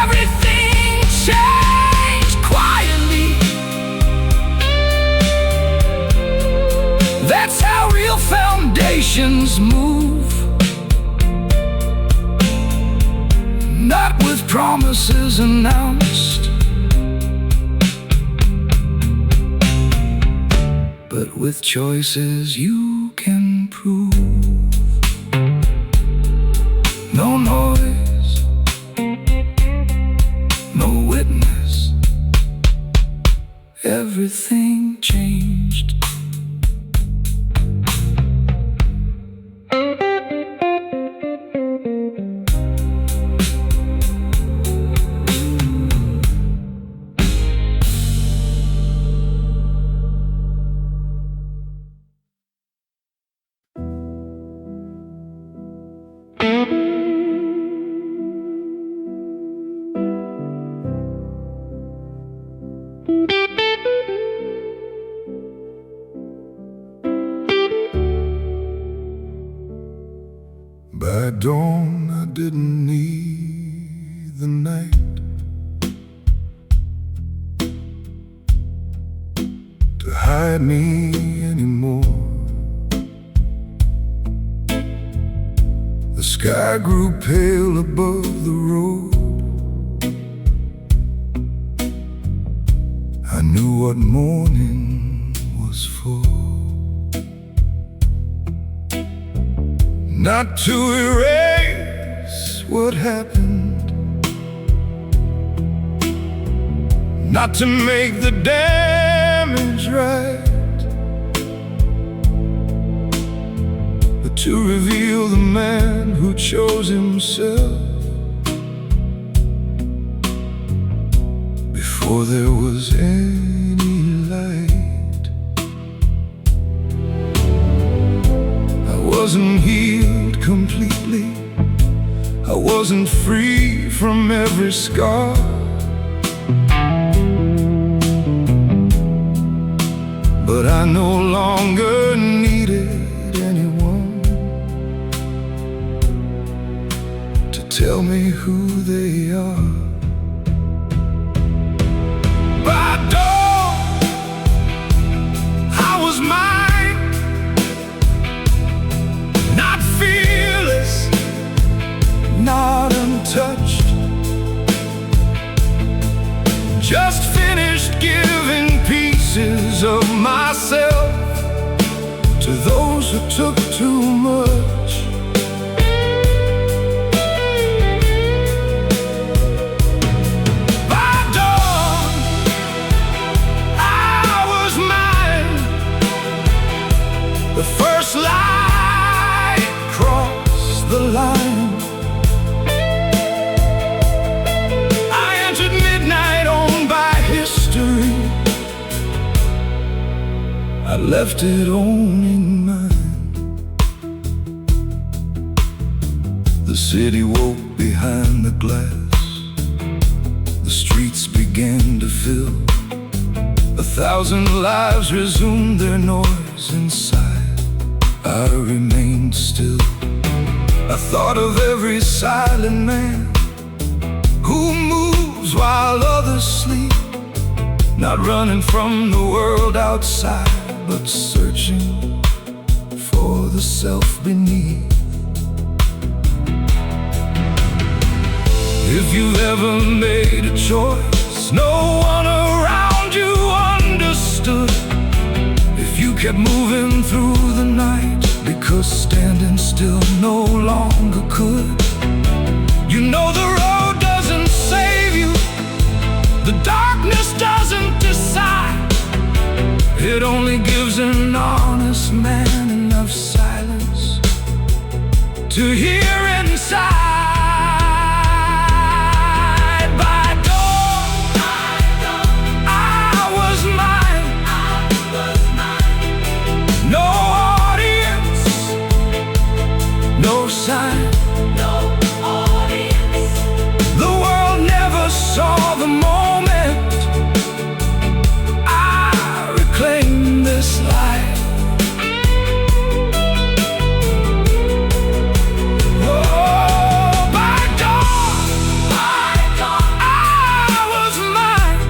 everything changed quietly. That's how real foundations move. Not with promises announced, but with choices you can prove. No noise, no witness. Everything changed. By dawn, I didn't need the night to hide me anymore. The sky grew pale above the road. I knew what morning was for. Not to erase what happened, not to make the damage right, but to reveal the man who chose himself before there was any light. I wasn't healed completely, I wasn't free from every scar, but I no longer needed anyone to tell me who they are. By dawn, I was mine, not fearless, not untouched, just finished giving pieces of myself to those who took too much. By dawn, I was mine. The first light crossed the line. I entered midnight on by left it only mine. The city woke behind the glass. The streets began to fill. 1,000 lives resumed their noise inside. I remained still. I thought of every silent man who moves while others sleep, not running from the world outside, but searching for the self beneath. If you've ever made a choice no one around you understood, if you kept moving through the night because standing still no longer could, you know the road doesn't save you, the darkness doesn't decide. It only gives an honest man enough silence to hear inside. No sign, no audience. The world never saw the moment I reclaimed this life. Oh, by dawn, I was mine.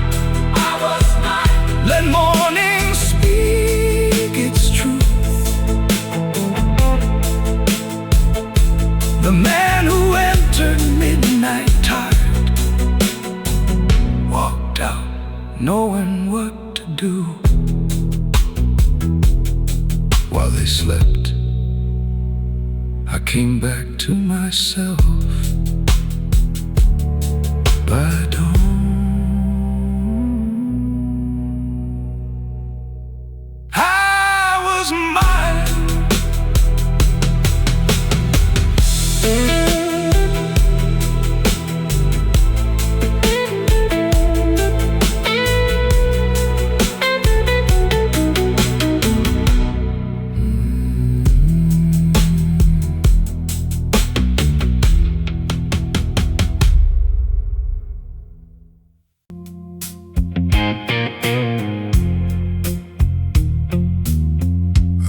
Let morning speak its truth. The man who entered midnight tired walked out knowing what to do. While they slept, I came back to myself by dawn. I was mine.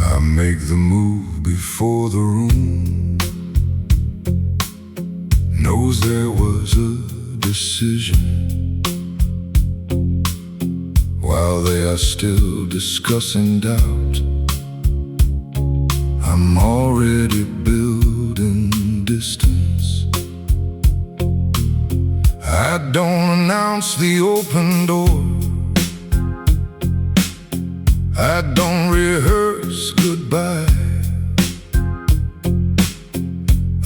I make the move before the room knows there was a decision. While they are still discussing doubt, I'm already building distance. I don't announce the open door, I don't rehearse goodbye.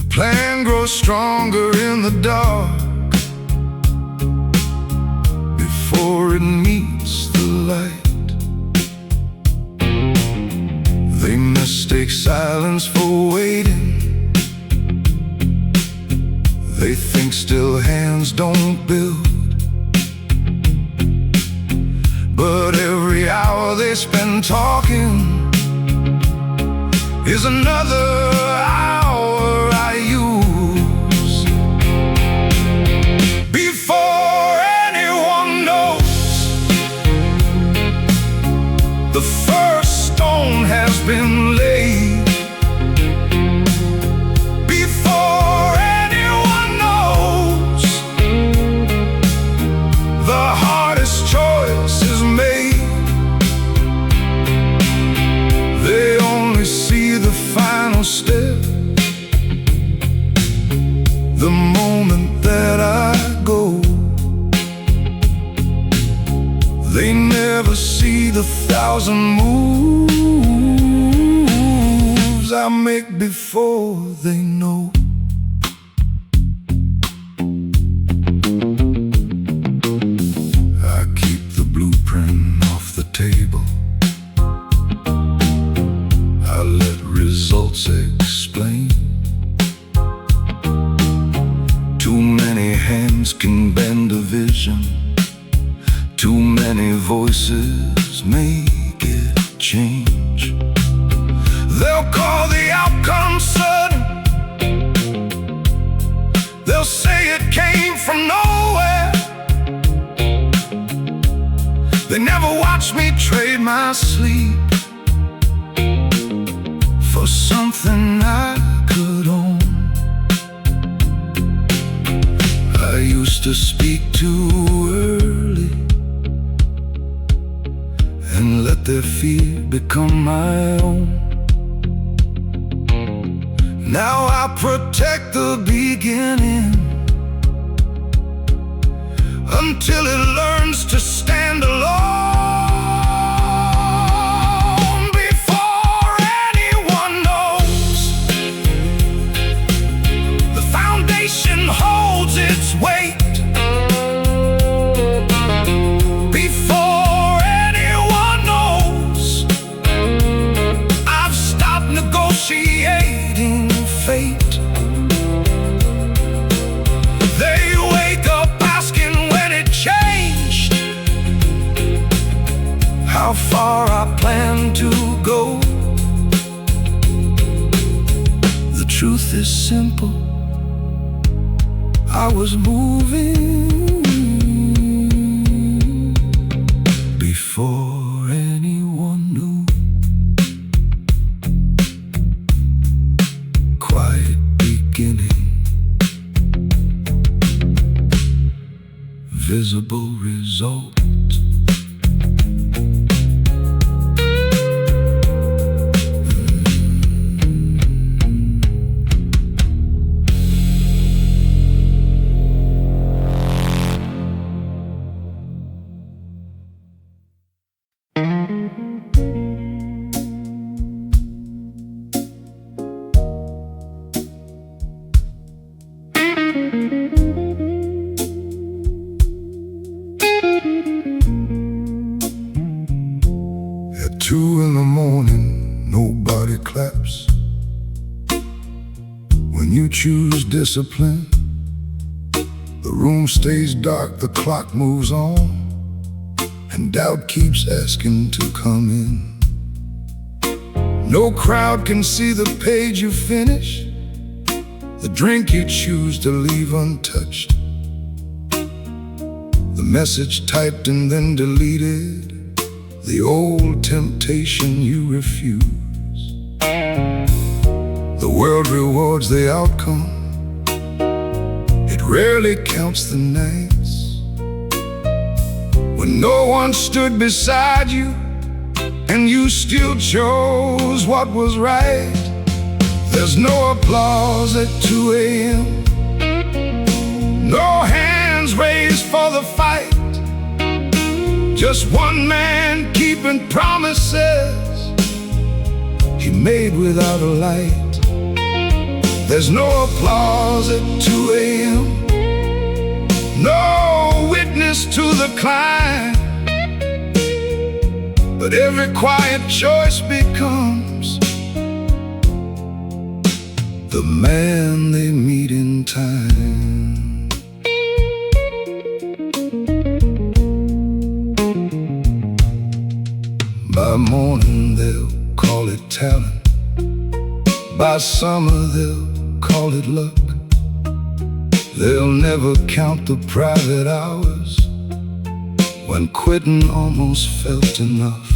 A plan grows stronger in the dark before it meets the light. They mistake silence for waiting. They think still hands don't build. But every hour they spend talking is another hour I use. Before anyone knows, the first stone has been laid. Before anyone knows, the hardest choice is made. They only see the final step, the moment that I go. They never see the 1,000 moves I make before they know. I keep the blueprint off the table. I let results explain. Too many hands can bend a vision. Too many voices make it change. They'll call the outcome sudden. They'll say it came from nowhere. They never watched me trade my sleep for something I could own. I used to speak too early and let their fear become my own. Now I protect the beginning until it learns to stand alone. Before anyone knows, the foundation holds its weight. Before anyone knows, I've stopped negotiating fate. They wake up asking when it changed, how far I plan to go. The truth is simple, I was moving before anyone knew. Quiet beginning, visible result. At 2 in the morning, nobody claps. When you choose discipline, the room stays dark, the clock moves on, and doubt keeps asking to come in. No crowd can see the page you finish, the drink you choose to leave untouched, the message typed and then deleted, the old temptation you refuse. The world rewards the outcome, it rarely counts the nights when no one stood beside you and you still chose what was right. There's no applause at 2 a.m., no hands raised for the fight, just one man keeping promises he made without a light. There's no applause at 2 a.m., no witness to the climb, but every quiet choice becomes the man they meet in time. By morning they'll call it talent, by summer they'll call it luck. They'll never count the private hours when quitting almost felt enough.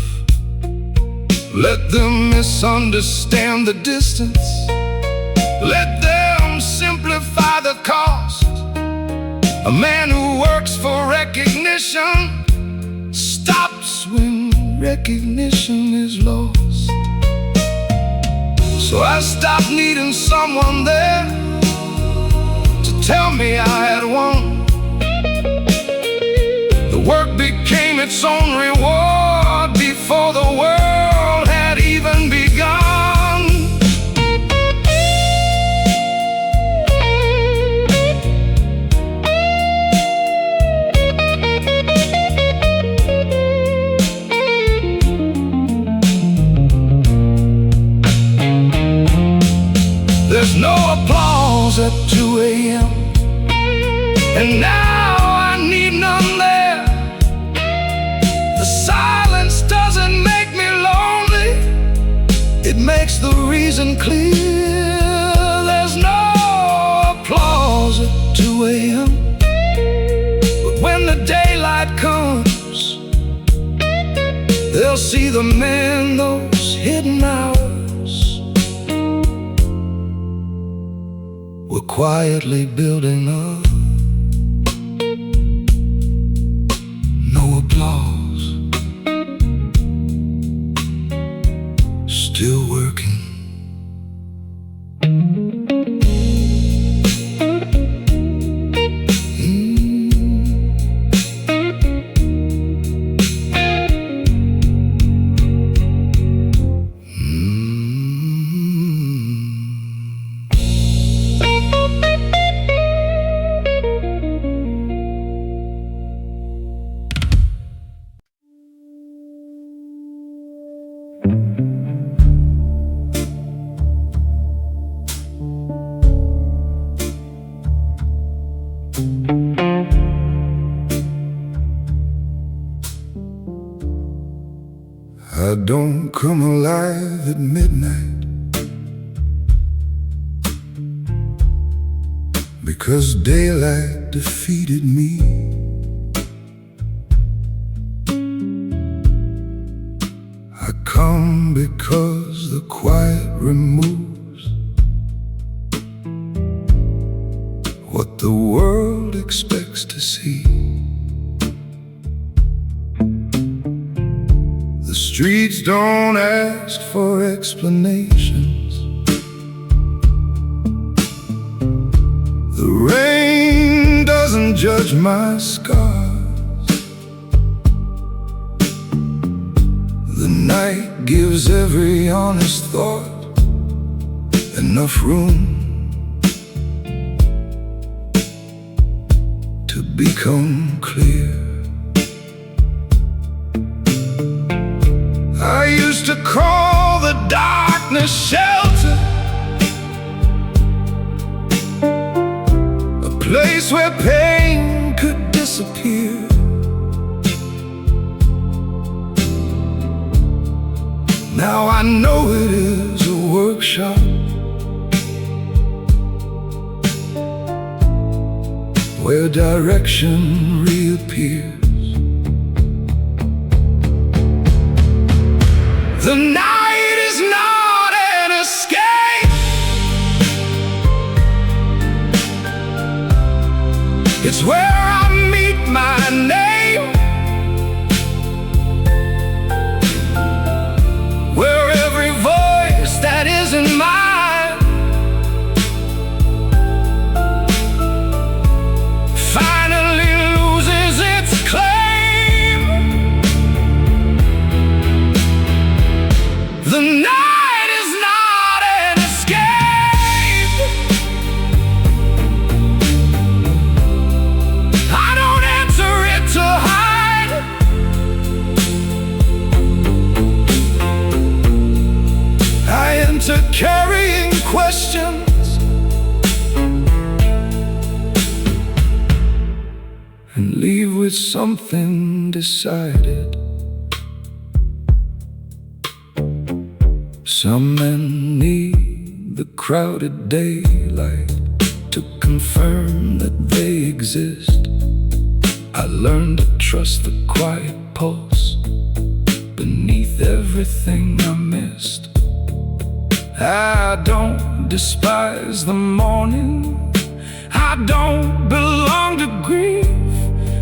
Let them misunderstand the distance, let them simplify the cost. A man who works for recognition stops when recognition is lost. So I stopped needing someone there to tell me I had won. The work became its own reward before the world had even begun. There's no applause at 2 a.m., and now I need none there. The silence doesn't make me lonely. reason clear. There's no applause at 2 a.m. But when the daylight comes, they'll see the man those hidden hours were quietly building up. No applause, still working. I don't come alive at midnight, because daylight defeated me. I come because the quiet removes what the world expects to see. The streets don't ask for explanations. The rain doesn't judge my scars. The night gives every honest thought enough room to become clear. I used to call the darkness shelter, a place where pain could disappear. Now I know it is a workshop where direction reappears. The night is not an escape. It's where I meet my name, where every voice that isn't mine finally loses its claim. The night is not an escape. I don't enter it to hide. I enter carrying questions and leave with something decided. Some men need the crowded daylight to confirm that they exist. I learned to trust the quiet pulse beneath everything I missed. I don't despise the morning, I don't belong to grief.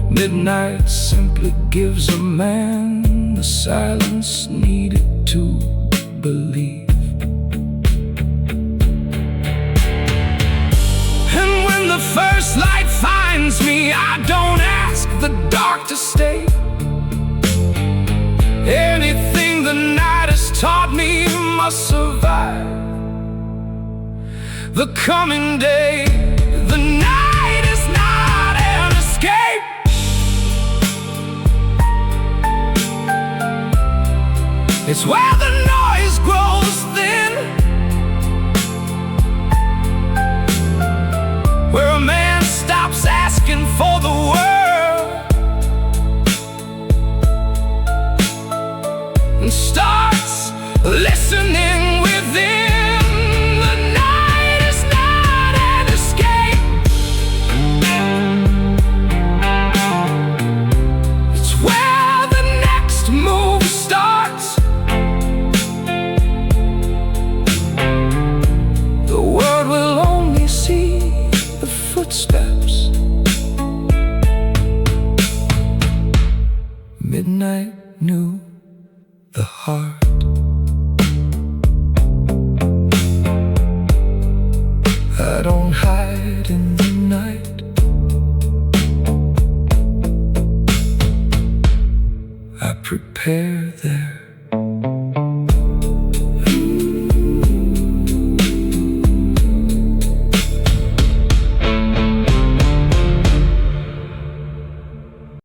Midnight simply gives a man the silence needed to believe. And when the first light finds me, I don't ask the dark to stay. Anything the night has taught me must survive the coming day. The night is not an escape. It's where the noise grows thin, where a man stops asking for the world and starts listening within. knew the heart. I don't hide in the night. I prepare there